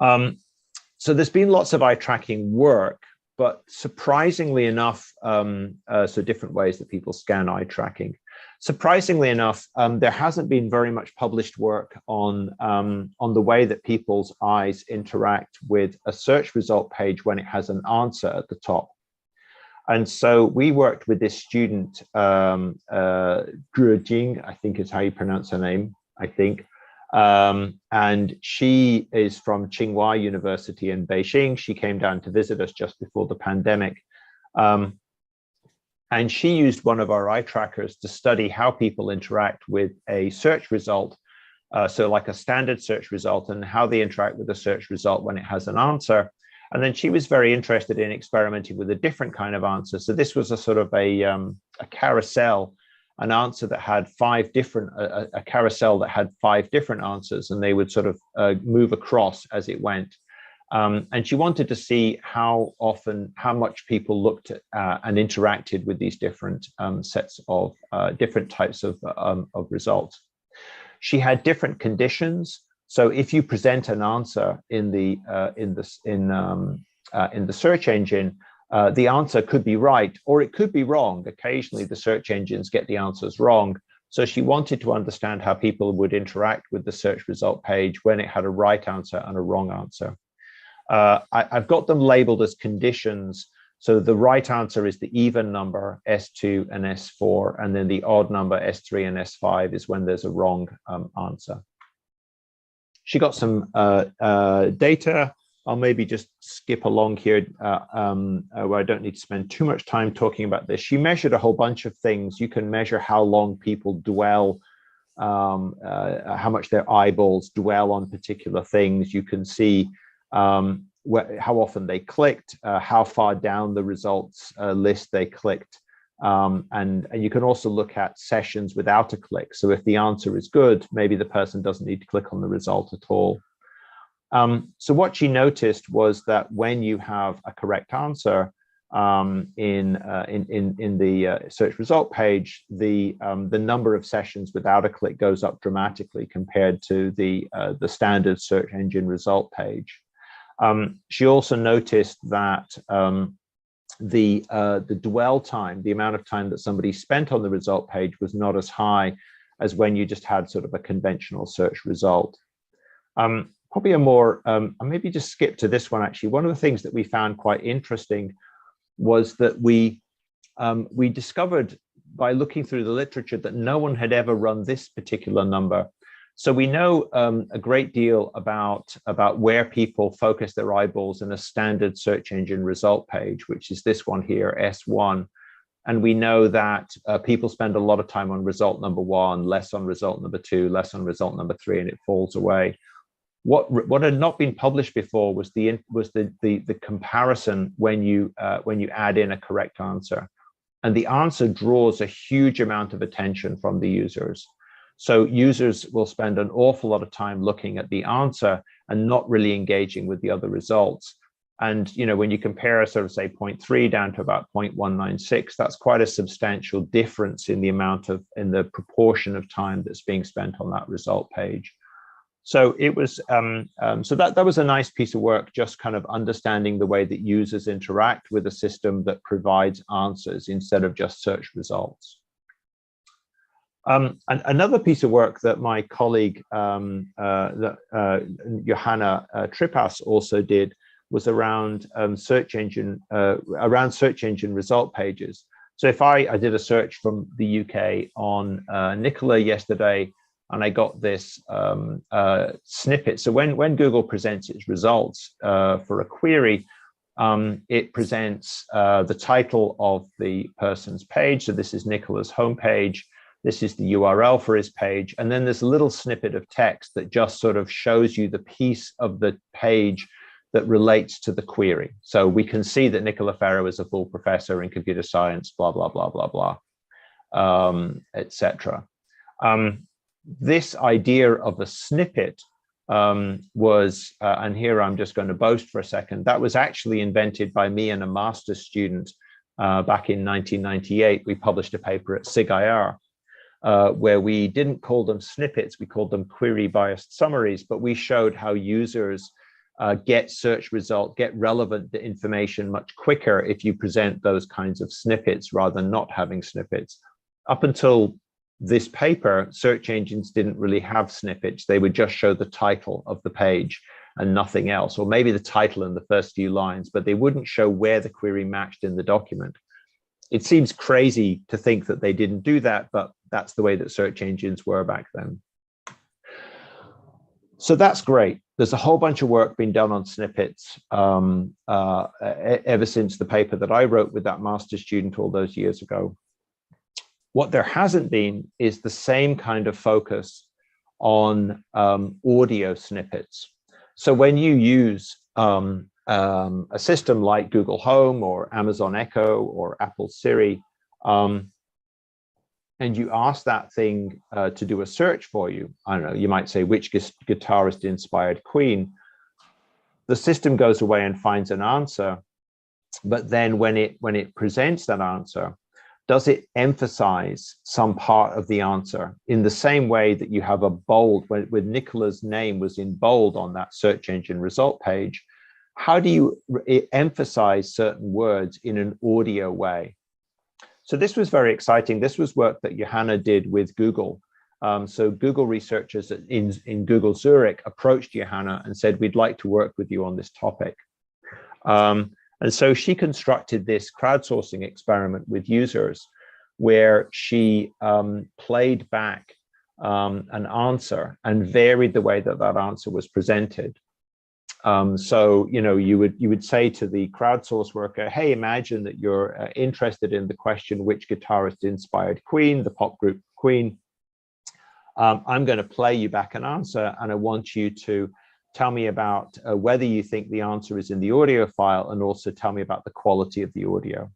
So there's been lots of eye tracking work, but surprisingly enough, so different ways that people scan eye tracking. Surprisingly enough, there hasn't been very much published work on the way that people's eyes interact with a search result page when it has an answer at the top. And so we worked with this student, Jing, I think is how you pronounce her name, I think. And she is from Tsinghua University in Beijing. She came down to visit us just before the pandemic. And she used one of our eye trackers to study how people interact with a search result. So like a standard search result, and how they interact with a search result when it has an answer. And then she was very interested in experimenting with a different kind of answer. So this was a sort of a carousel, an answer that had a carousel that had 5 different answers, and they would sort of move across as it went. And she wanted to see how much people looked at and interacted with these different sets of different types of results. She had different conditions. So if you present an answer in the search engine, the answer could be right or it could be wrong. Occasionally, the search engines get the answers wrong. So she wanted to understand how people would interact with the search result page when it had a right answer and a wrong answer. I've got them labeled as conditions. So the right answer is the even number, S2 and S4, and then the odd number, S3 and S5, is when there's a wrong answer. She got some data. I'll maybe just skip along here where I don't need to spend too much time talking about this. She measured a whole bunch of things. You can measure how long people dwell, how much their eyeballs dwell on particular things. You can see how often they clicked, how far down the results list they clicked. And you can also look at sessions without a click. So if the answer is good, maybe the person doesn't need to click on the result at all. So what she noticed was that when you have a correct answer in the search result page, the number of sessions without a click goes up dramatically compared to the standard search engine result page. She also noticed that the dwell time, the amount of time that somebody spent on the result page, was not as high as when you just had sort of a conventional search result. Probably a more, I'll maybe just skip to this one actually. One of the things that we found quite interesting was that we discovered by looking through the literature that no one had ever run this particular number. So we know a great deal about where people focus their eyeballs in a standard search engine result page, which is this one here, S1. And we know that people spend a lot of time on result number 1, less on result number 2, less on result number 3, and it falls away. What had not been published before was the comparison when you add in a correct answer, and the answer draws a huge amount of attention from the users. So users will spend an awful lot of time looking at the answer and not really engaging with the other results. And when you compare sort of say 0.3 down to about 0.196, that's quite a substantial difference in the proportion of time that's being spent on that result page. So it was so that was a nice piece of work, just kind of understanding the way that users interact with a system that provides answers instead of just search results. And another piece of work that my colleague Johanna Trippas also did was around search engine result pages. So if I did a search from the UK on Nicola yesterday, and I got this snippet. So when Google presents its results for a query, it presents the title of the person's page. So this is Nicola's homepage. This is the URL for his page. And then there's a little snippet of text that just sort of shows you the piece of the page that relates to the query. So we can see that Nicola Ferro is a full professor in computer science, blah, blah, blah, blah, blah, etc. This idea of a snippet was, and here I'm just going to boast for a second, that was actually invented by me and a master's student back in 1998. We published a paper at SIGIR where we didn't call them snippets, we called them query biased summaries, but we showed how users get search result, get relevant information much quicker if you present those kinds of snippets rather than not having snippets. Up until this paper, search engines didn't really have snippets. They would just show the title of the page and nothing else, or maybe the title in the first few lines, but they wouldn't show where the query matched in the document. It seems crazy to think that they didn't do that, but that's the way that search engines were back then. So that's great. There's a whole bunch of work being done on snippets ever since the paper that I wrote with that master's student all those years ago. What there hasn't been is the same kind of focus on audio snippets. So when you use a system like Google Home or Amazon Echo or Apple Siri, and you ask that thing to do a search for you, I don't know, you might say, which guitarist inspired Queen? The system goes away and finds an answer, but then when it presents that answer, does it emphasize some part of the answer in the same way that you have a bold, when Nicola's name was in bold on that search engine result page? How do you emphasize certain words in an audio way? So this was very exciting. This was work that Johanna did with Google. So Google researchers in Google Zurich approached Johanna and said, we'd like to work with you on this topic. And so she constructed this crowdsourcing experiment with users where she played back an answer and varied the way that that answer was presented. So, you know, you would say to the crowdsource worker, hey, imagine that you're interested in the question, which guitarist inspired Queen, the pop group Queen. I'm going to play you back an answer, and I want you to tell me about whether you think the answer is in the audio file, and also tell me about the quality of the audio.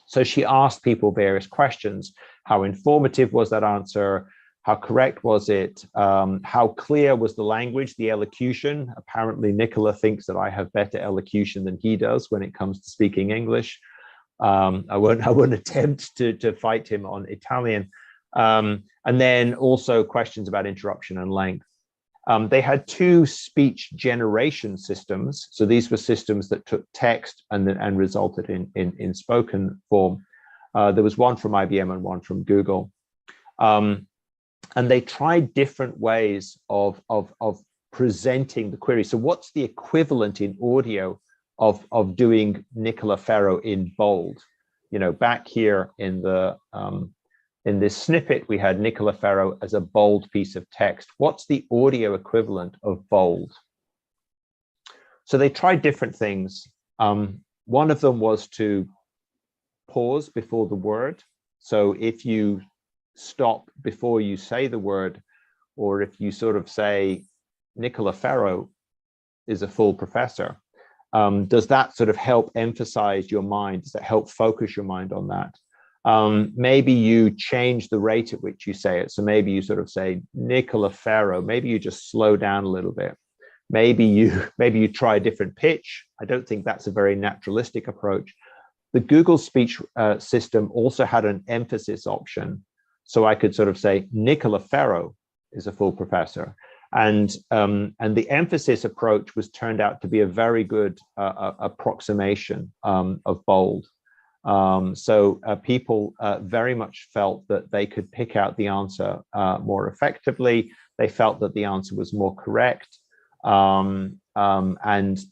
So she asked people various questions. How informative was that answer? How correct was it? How clear was the language, the elocution? Apparently, Nicola thinks that I have better elocution than he does when it comes to speaking English. I won't attempt to fight him on Italian. And then also questions about interruption and length. They had two speech generation systems. So these were systems that took text and resulted in spoken form. There was one from IBM and one from Google. And they tried different ways of presenting the query. So what's the equivalent in audio of doing Nicola Ferro in bold? You know, back here in the in this snippet, we had Nicola Ferro as a bold piece of text. What's the audio equivalent of bold? So they tried different things. One of them was to pause before the word. So if you stop before you say the word, or if you sort of say Nicola Ferro is a full professor, does that sort of help emphasize your mind? Does that help focus your mind on that? Maybe you change the rate at which you say it. So maybe you sort of say Nicola Ferro, maybe you just slow down a little bit. Maybe you try a different pitch. I don't think that's a very naturalistic approach. The Google speech system also had an emphasis option. So I could sort of say Nicola Ferro is a full professor. And the emphasis approach was turned out to be a very good approximation of bold. People very much felt that they could pick out the answer more effectively. They felt that the answer was more correct. And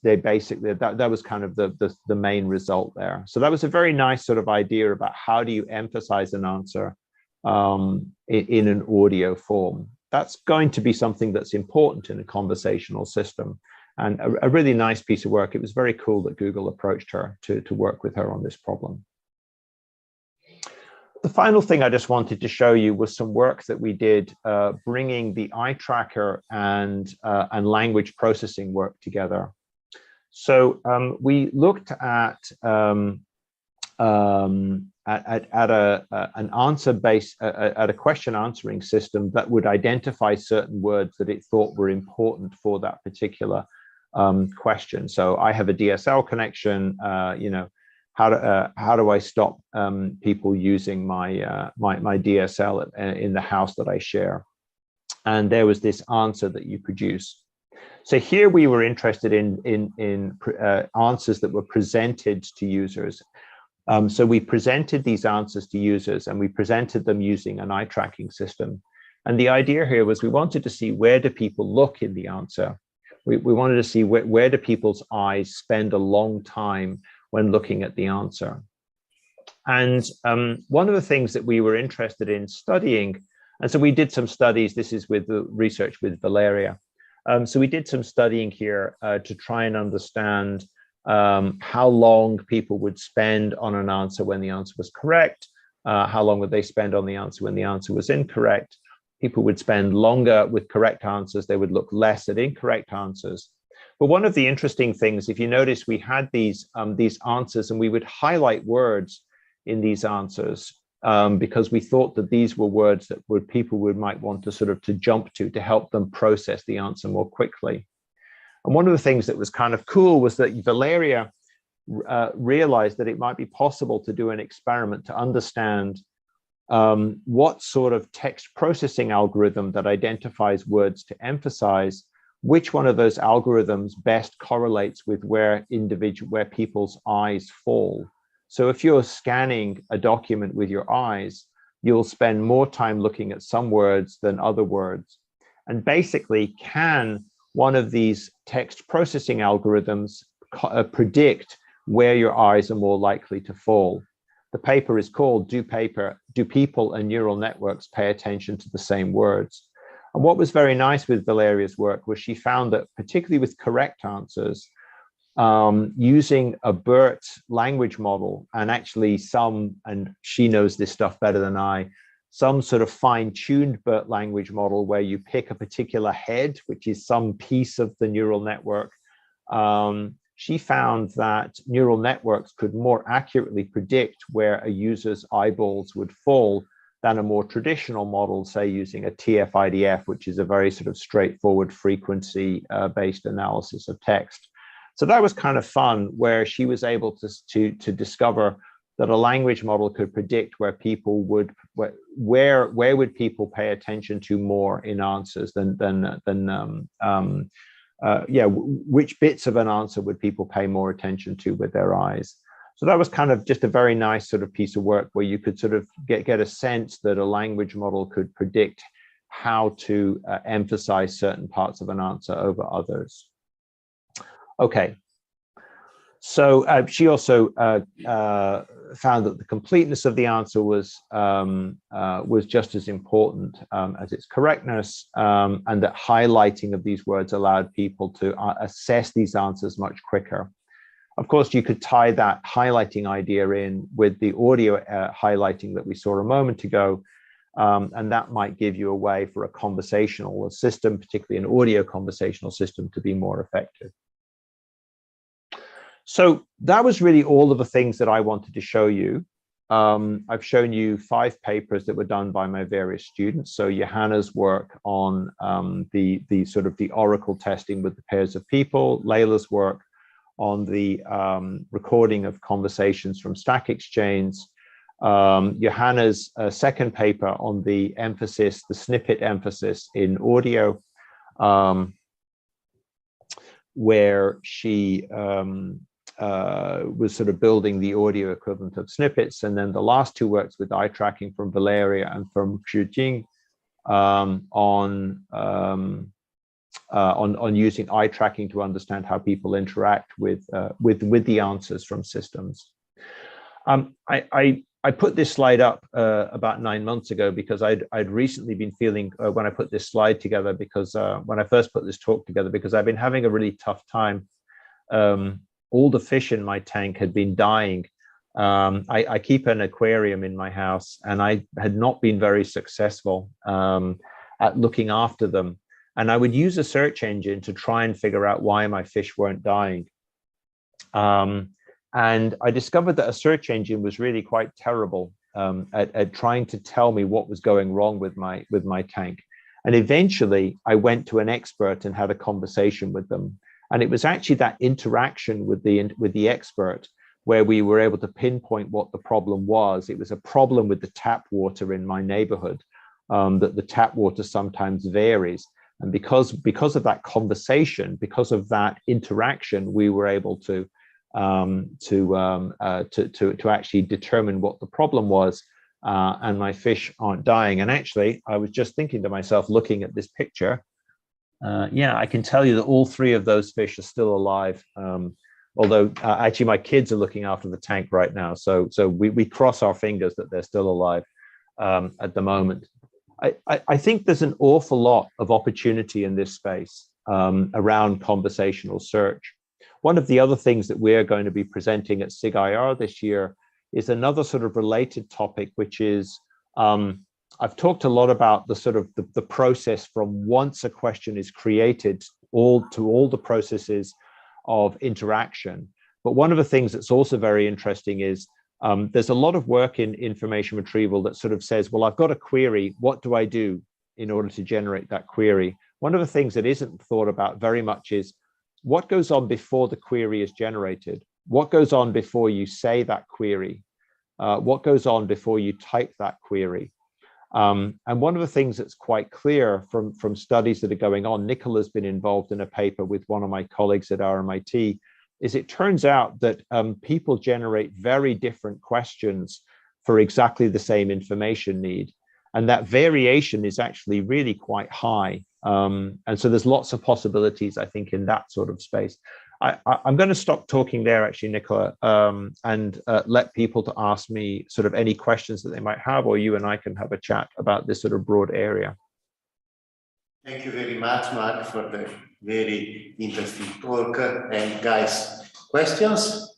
they basically, that was kind of the main result there. So that was a very nice sort of idea about how do you emphasize an answer in an audio form. That's going to be something that's important in a conversational system, and a really nice piece of work. It was very cool that Google approached her to work with her on this problem. The final thing I just wanted to show you was some work that we did bringing the eye tracker and language processing work together. So we looked at an answer-based, a question answering system that would identify certain words that it thought were important for that particular question. So I have a DSL connection, you know, how do I stop people using my my DSL in the house that I share? And there was this answer that you produce. So here we were interested in answers that were presented to users. So we presented these answers to users, and we presented them using an eye tracking system. And the idea here was we wanted to see, where do people look in the answer? We wanted to see where do people's eyes spend a long time when looking at the answer. And one of the things that we were interested in studying, and so we did some studies, this is with the research with Valeria. So we did some studying here to try and understand how long people would spend on an answer when the answer was correct, how long would they spend on the answer when the answer was incorrect. People would spend longer with correct answers, they would look less at incorrect answers. But one of the interesting things, if you notice, we had these answers, and we would highlight words in these answers because we thought that these were words that people might want to sort of jump to help them process the answer more quickly. And one of the things that was kind of cool was that Valeria realized that it might be possible to do an experiment to understand what sort of text processing algorithm that identifies words to emphasize, which one of those algorithms best correlates with where people's eyes fall. So if you're scanning a document with your eyes, you'll spend more time looking at some words than other words. And basically, can one of these text processing algorithms predict where your eyes are more likely to fall? The paper is called Do People and Neural Networks Pay Attention to the Same Words? And what was very nice with Valeria's work was she found that, particularly with correct answers, using a BERT language model, and actually and she knows this stuff better than I, some sort of fine-tuned BERT language model where you pick a particular head, which is some piece of the neural network. She found that neural networks could more accurately predict where a user's eyeballs would fall than a more traditional model, say using a TF-IDF, which is a very sort of straightforward frequency-based analysis of text. So that was kind of fun, where she was able to discover that a language model could predict where people would, where would people pay attention to more in answers which bits of an answer would people pay more attention to with their eyes. So that was kind of just a very nice sort of piece of work where you could sort of get a sense that a language model could predict how to emphasize certain parts of an answer over others. Okay, so she also found that the completeness of the answer was just as important as its correctness, and that highlighting of these words allowed people to assess these answers much quicker. Of course, you could tie that highlighting idea in with the audio highlighting that we saw a moment ago, and that might give you a way for a conversational system, particularly an audio conversational system, to be more effective. So that was really all of the things that I wanted to show you. I've shown you 5 papers that were done by my various students. So Johanna's work on the sort of the oracle testing with the pairs of people, Layla's work on the recording of conversations from Stack Exchange, Johanna's second paper on the emphasis, the snippet emphasis in audio, where she was sort of building the audio equivalent of snippets. And then the last two works with eye tracking from Valeria and from Jing on using eye tracking to understand how people interact with the answers from systems. I put this slide up about 9 months ago because I'd recently been feeling when I put this slide together, because when I first put this talk together, because I've been having a really tough time. All the fish in my tank had been dying. I keep an aquarium in my house, and I had not been very successful at looking after them. And I would use a search engine to try and figure out why my fish weren't dying. And I discovered that a search engine was really quite terrible at trying to tell me what was going wrong with my tank. And eventually I went to an expert and had a conversation with them. And it was actually that interaction with the expert where we were able to pinpoint what the problem was. It was a problem with the tap water in my neighborhood, that the tap water sometimes varies. And because of that conversation, because of that interaction, we were able to actually determine what the problem was, and my fish aren't dying. And actually, I was just thinking to myself, looking at this picture, yeah, I can tell you that all three of those fish are still alive. Although actually my kids are looking after the tank right now, so we cross our fingers that they're still alive at the moment. I think there's an awful lot of opportunity in this space around conversational search. One of the other things that we're going to be presenting at SIGIR this year is another sort of related topic, which is, I've talked a lot about the sort of the process from once a question is created all the processes of interaction. But one of the things that's also very interesting is there's a lot of work in information retrieval that sort of says, well, I've got a query, what do I do in order to generate that query? One of the things that isn't thought about very much is what goes on before the query is generated? What goes on before you say that query? What goes on before you type that query? And one of the things that's quite clear from studies that are going on, Nicola's been involved in a paper with one of my colleagues at RMIT, is it turns out that people generate very different questions for exactly the same information need. And that variation is actually really quite high. And so there's lots of possibilities, I think, in that sort of space. I'm going to stop talking there, actually, Nicola, and let people to ask me sort of any questions that they might have, or you and I can have a chat about this sort of broad area. Thank you very much, Mark, for the very interesting talk. And guys, questions?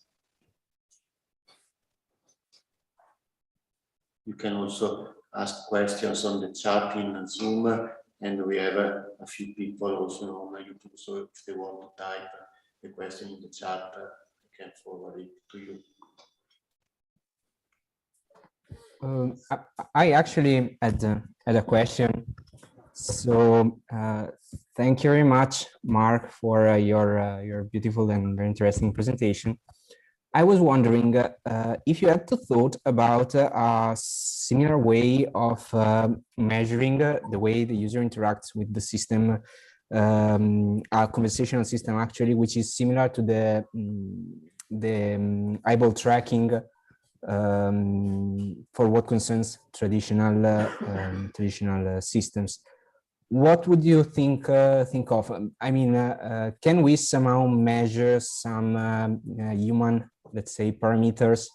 You can also ask questions on the chat in Zoom, and we have a few people also on YouTube, so if they want to type the question in the chat, I can forward it to you. I actually had a question. So thank you very much, Mark, for your beautiful and very interesting presentation. I was wondering if you had thought about a similar way of measuring the way the user interacts with the system, a conversational system actually, which is similar to the eyeball tracking for what concerns traditional systems. What would you think of? I mean, can we somehow measure some human, let's say, parameters,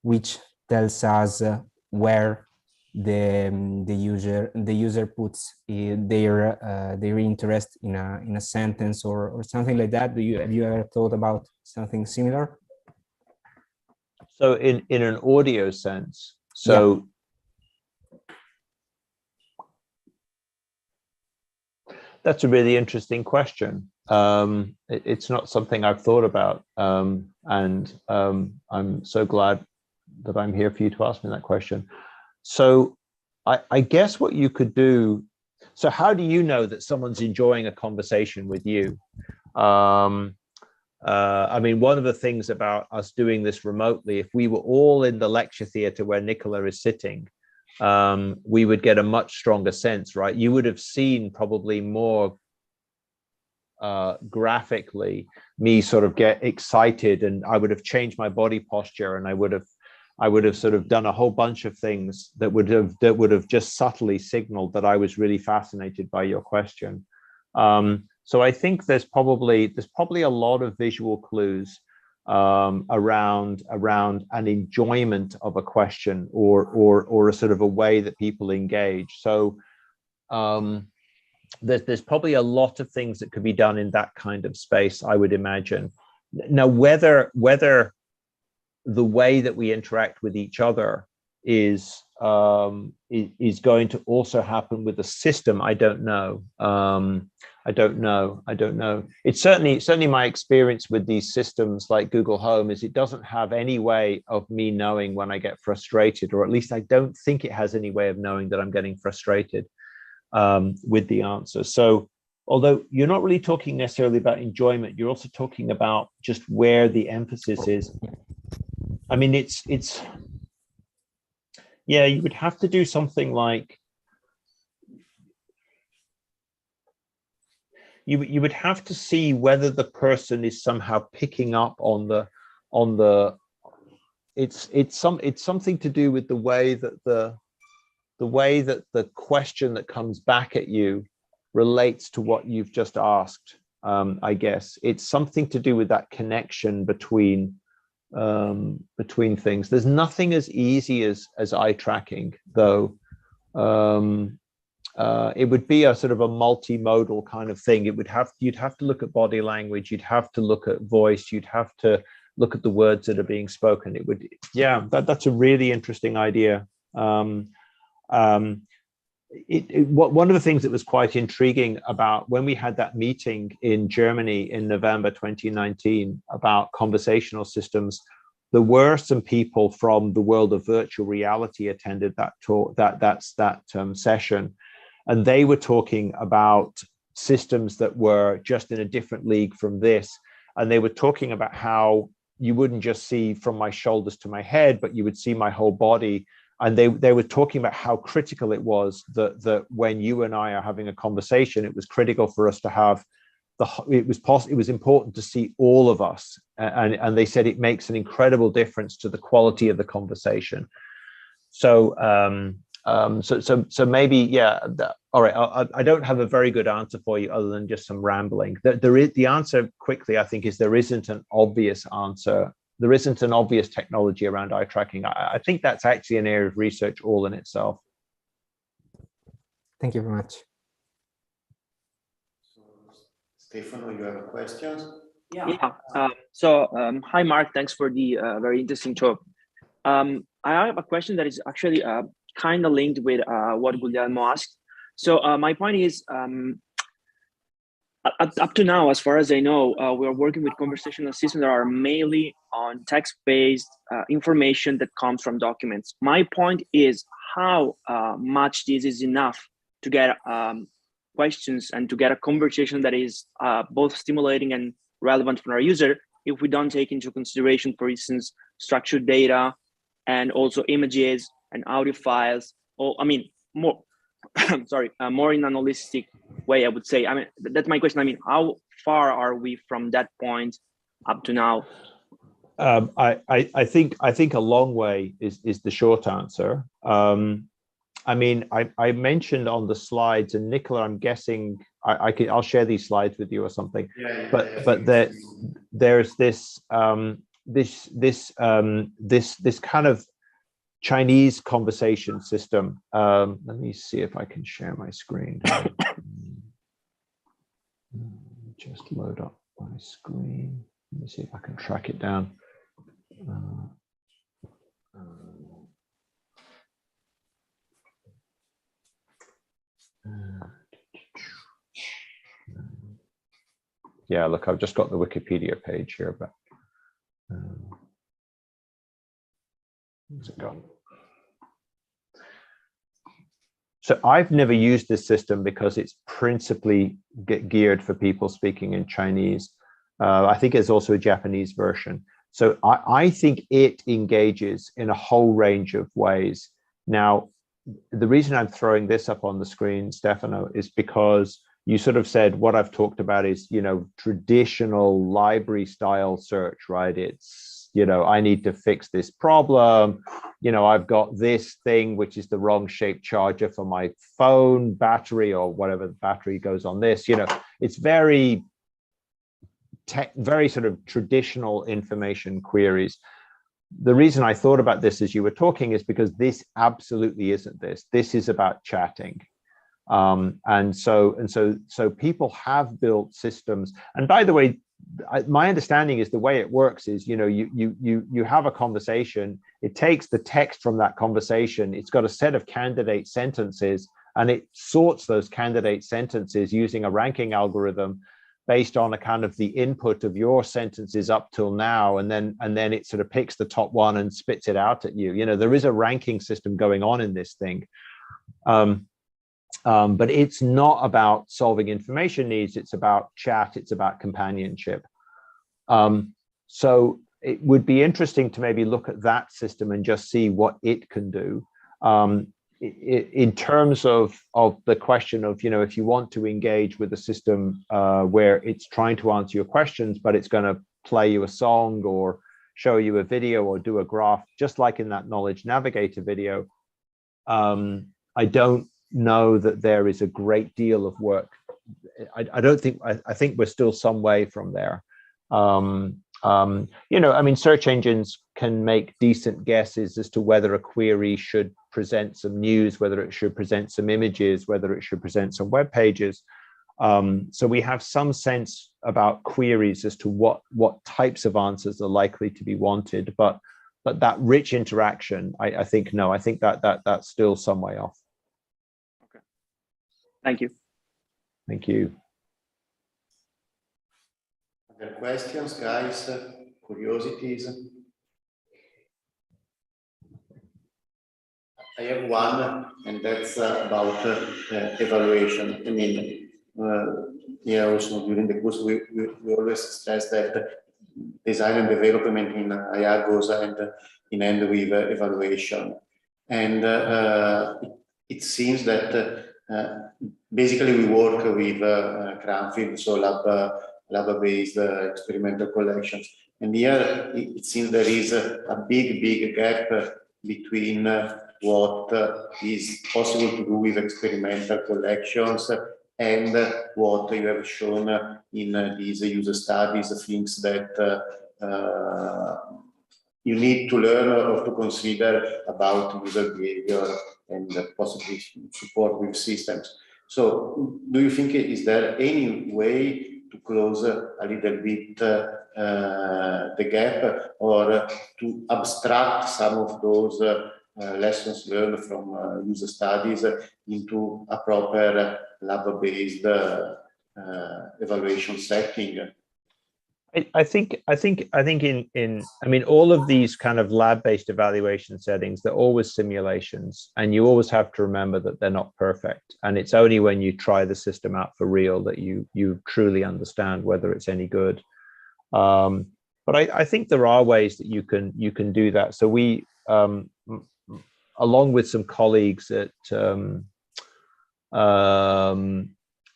which tells us where the user puts their interest in a sentence or something like that? Have you ever thought about something similar? So in an audio sense, so. Yeah. That's a really interesting question. It's not something I've thought about, and I'm so glad that I'm here for you to ask me that question. So I guess what you could do, so how do you know that someone's enjoying a conversation with you? I mean, one of the things about us doing this remotely, if we were all in the lecture theatre where Nicola is sitting, we would get a much stronger sense, right? You would have seen probably more graphically me sort of get excited, and I would have changed my body posture, and I would have sort of done a whole bunch of things that would have just subtly signaled that I was really fascinated by your question. So I think there's probably a lot of visual clues around an enjoyment of a question, or a sort of a way that people engage. So there's probably a lot of things that could be done in that kind of space, I would imagine. Now, whether the way that we interact with each other is going to also happen with the system, I don't know. I don't know. It's certainly my experience with these systems like Google Home is it doesn't have any way of me knowing when I get frustrated, or at least I don't think it has any way of knowing that I'm getting frustrated with the answer. So although you're not really talking necessarily about enjoyment, you're also talking about just where the emphasis is. I mean, it's yeah, you would have to do something like you would have to see whether the person is somehow picking up on the it's something to do with the way that the question that comes back at you relates to what you've just asked. I guess it's something to do with that connection between things. There's nothing as easy as eye tracking, though. It would be a sort of a multimodal kind of thing. You'd have to look at body language, you'd have to look at voice, you'd have to look at the words that are being spoken. It would, yeah, that's a really interesting idea. One of the things that was quite intriguing about when we had that meeting in Germany in November 2019 about conversational systems, there were some people from the world of virtual reality attended that talk, that session, and they were talking about systems that were just in a different league from this, and they were talking about how you wouldn't just see from my shoulders to my head, but you would see my whole body. And they were talking about how critical it was that when you and I are having a conversation, it was critical for us to have it was important to see all of us. And they said it makes an incredible difference to the quality of the conversation. So so maybe, yeah. All right. I don't have a very good answer for you other than just some rambling. The answer quickly, I think, is there isn't an obvious answer. There isn't an obvious technology around eye tracking. I think that's actually an area of research all in itself. Thank you very much. So, Stefano, you have a question? Yeah. Hi, Mark. Thanks for the very interesting talk. I have a question that is actually kind of linked with what Guglielmo asked. So my point is, up to now, as far as I know, we're working with conversational systems that are mainly on text-based information that comes from documents. My point is how much this is enough to get questions and to get a conversation that is both stimulating and relevant for our user if we don't take into consideration, for instance, structured data and also images and audio files, or I mean, more, more in an holistic way, I would say. I mean, that's my question. I mean, how far are we from that point up to now? I think a long way is the short answer. I mean, I mentioned on the slides, and Nicola, I'm guessing I'll share these slides with you or something. Yeah, but there's this this kind of Chinese conversation system. Let me see if I can share my screen. Just load up my screen. Let me see if I can track it down. Yeah, look, I've just got the Wikipedia page here, but where's it gone? So I've never used this system because it's principally geared for people speaking in Chinese. I think there's also a Japanese version. So I think it engages in a whole range of ways. Now, the reason I'm throwing this up on the screen, Stefano, is because you sort of said what I've talked about is, you know, traditional library style search, right? It's, you know, I need to fix this problem. You know, I've got this thing, which is the wrong shaped charger for my phone battery or whatever battery goes on this. You know, it's very sort of traditional information queries. The reason I thought about this as you were talking is because this absolutely isn't this. This is about chatting. And so people have built systems. And by the way, my understanding is the way it works is, you know, you have a conversation, it takes the text from that conversation, it's got a set of candidate sentences, and it sorts those candidate sentences using a ranking algorithm based on a kind of the input of your sentences up till now, and then it sort of picks the top one and spits it out at you. You know, there is a ranking system going on in this thing. But it's not about solving information needs, it's about chat, it's about companionship. So it would be interesting to maybe look at that system and just see what it can do. In terms of the question of, you know, if you want to engage with a system where it's trying to answer your questions, but it's going to play you a song or show you a video or do a graph, just like in that Knowledge Navigator video, I don't know that there is a great deal of work. I think we're still some way from there. You know, I mean, search engines can make decent guesses as to whether a query should present some news, whether it should present some images, whether it should present some web pages. So we have some sense about queries as to what types of answers are likely to be wanted, but that rich interaction, I think no, I think that's still some way off. Okay, thank you. Thank you. Other questions, guys? Curiosities? I have one, and that's about evaluation. I mean, yeah, also during the course, we always stress that design and development in AI goes hand in hand with evaluation. And it seems that basically we work with Cranfield, so lab-based experimental collections. And here it seems there is a big gap between what is possible to do with experimental collections and what you have shown in these user studies, things that you need to learn or to consider about user behavior and possibly support with systems. So do you think, is there any way to close a little bit the gap, or to abstract some of those lessons learned from user studies into a proper lab-based evaluation setting? I think I mean, all of these kind of lab-based evaluation settings, they're always simulations, and you always have to remember that they're not perfect. And it's only when you try the system out for real that you truly understand whether it's any good. But I think there are ways that you can do that. So we, along with some colleagues at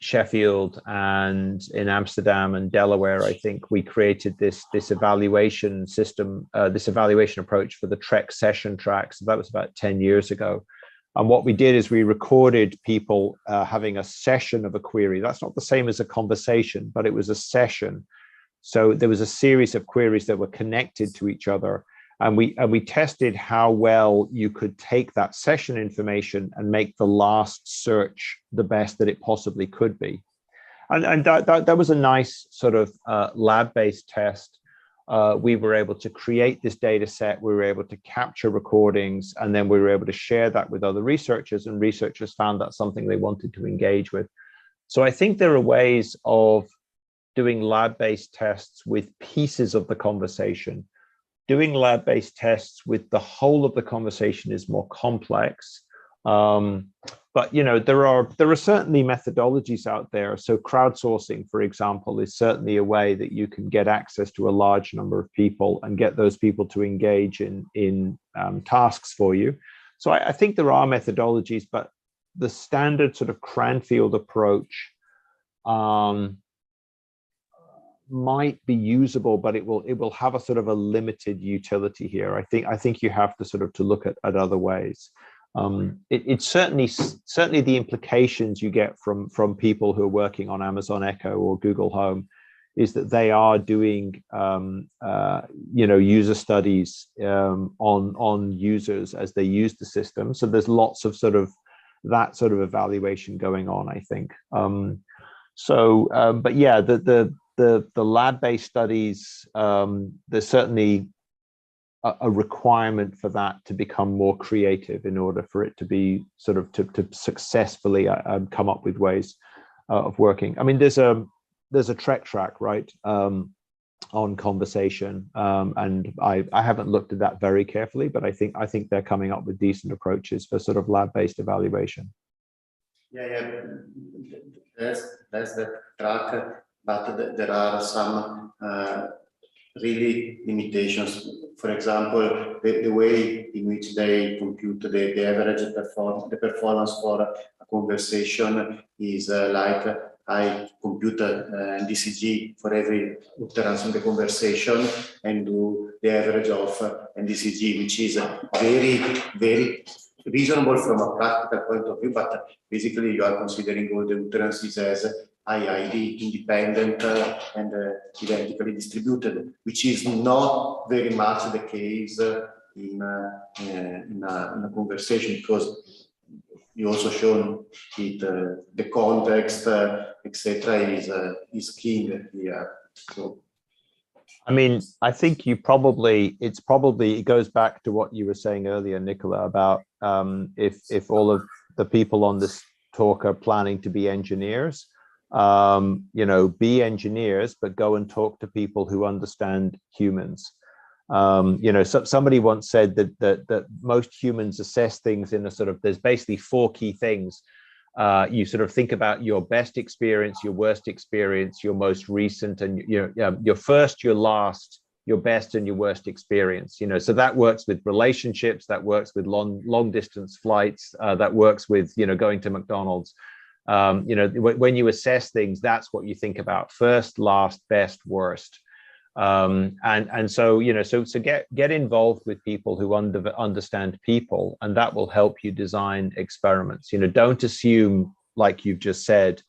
Sheffield and in Amsterdam and Delaware, I think we created this evaluation system, this evaluation approach for the Trek session tracks. So that was about 10 years ago. And what we did is we recorded people having a session of a query. That's not the same as a conversation, but it was a session. So there was a series of queries that were connected to each other. And we tested how well you could take that session information and make the last search the best that it possibly could be. And that was a nice sort of lab-based test. We were able to create this data set, we were able to capture recordings, and then we were able to share that with other researchers, and researchers found that something they wanted to engage with. So I think there are ways of doing lab-based tests with pieces of the conversation. Doing lab-based tests with the whole of the conversation is more complex. But you know, there are certainly methodologies out there. So crowdsourcing, for example, is certainly a way that you can get access to a large number of people and get those people to engage in tasks for you. So I think there are methodologies, but the standard sort of Cranfield approach might be usable, but it will have a sort of a limited utility here. I think you have to sort of to look at other ways. It's certainly the implications you get from people who are working on Amazon Echo or Google Home is that they are doing user studies on users as they use the system. So there's lots of sort of that sort of evaluation going on, I think. But yeah, the lab-based studies, there's certainly a requirement for that to become more creative in order for it to be sort of to successfully come up with ways of working. I mean, there's a track, right, on conversation, and I haven't looked at that very carefully, but I think they're coming up with decent approaches for sort of lab-based evaluation. Yeah, there's the track, but there are some really limitations. For example, the way in which they compute the average performance for a conversation is like I compute NDCG for every utterance in the conversation and do the average of NDCG, which is very, very reasonable from a practical point of view, but basically you are considering all the utterances as IID, independent and identically distributed, which is not very much the case in a conversation, because you also shown it, the context, etc., is king here. So, I mean, I think it goes back to what you were saying earlier, Nicola, about if all of the people on this talk are planning to be engineers, be engineers, but go and talk to people who understand humans. Somebody once said that most humans assess things in a sort of, there's basically 4 key things. You sort of think about your best experience, your worst experience, your most recent, and your first, your last, your best, and your worst experience. So that works with relationships, that works with long distance flights, that works with going to McDonald's. When you assess things, that's what you think about: first, last, best, worst. So get involved with people who understand people, and that will help you design experiments. Don't assume, like you've just said,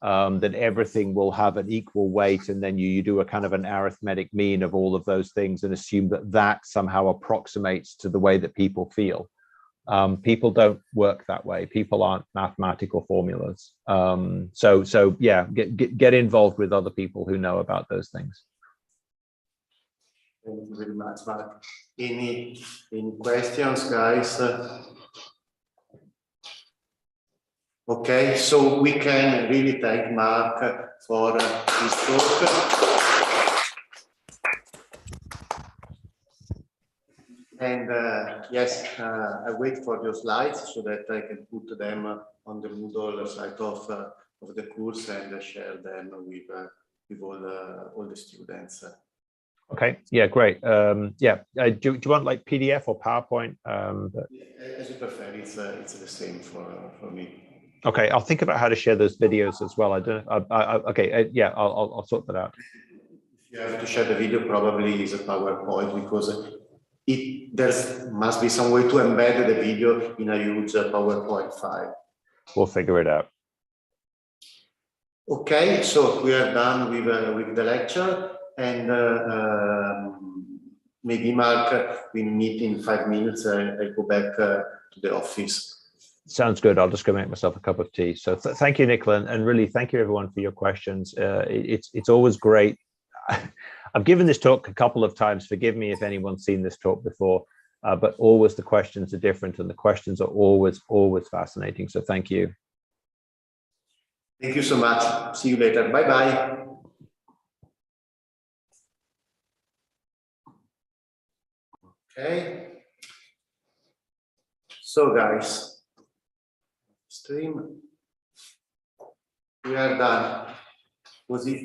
that everything will have an equal weight, and then you do a kind of an arithmetic mean of all of those things and assume that somehow approximates to the way that people feel. People don't work that way. People aren't mathematical formulas. So yeah, get involved with other people who know about those things. Thank you very much, Mark. Any questions, guys? Okay, so we can really thank Mark for his talk. And yes, I wait for your slides so that I can put them on the Moodle site of the course and share them with all the students. Okay, yeah, great. Do you want like PDF or PowerPoint? As you prefer, it's the same for me. Okay, I'll think about how to share those videos as well. I'll sort that out. If you have to share the video, probably is a PowerPoint, because there must be some way to embed the video in a huge PowerPoint file. We'll figure it out. Okay, so we are done with the lecture, and maybe Mark, we meet in 5 minutes. I go back to the office. Sounds good. I'll just go make myself a cup of tea. So thank you, Nicola, and really thank you everyone for your questions. It's always great. I've given this talk a couple of times. Forgive me if anyone's seen this talk before, but always the questions are different, and the questions are always fascinating. So thank you. Thank you so much. See you later. Bye-bye. Okay. So guys, stream. We are done. Was it?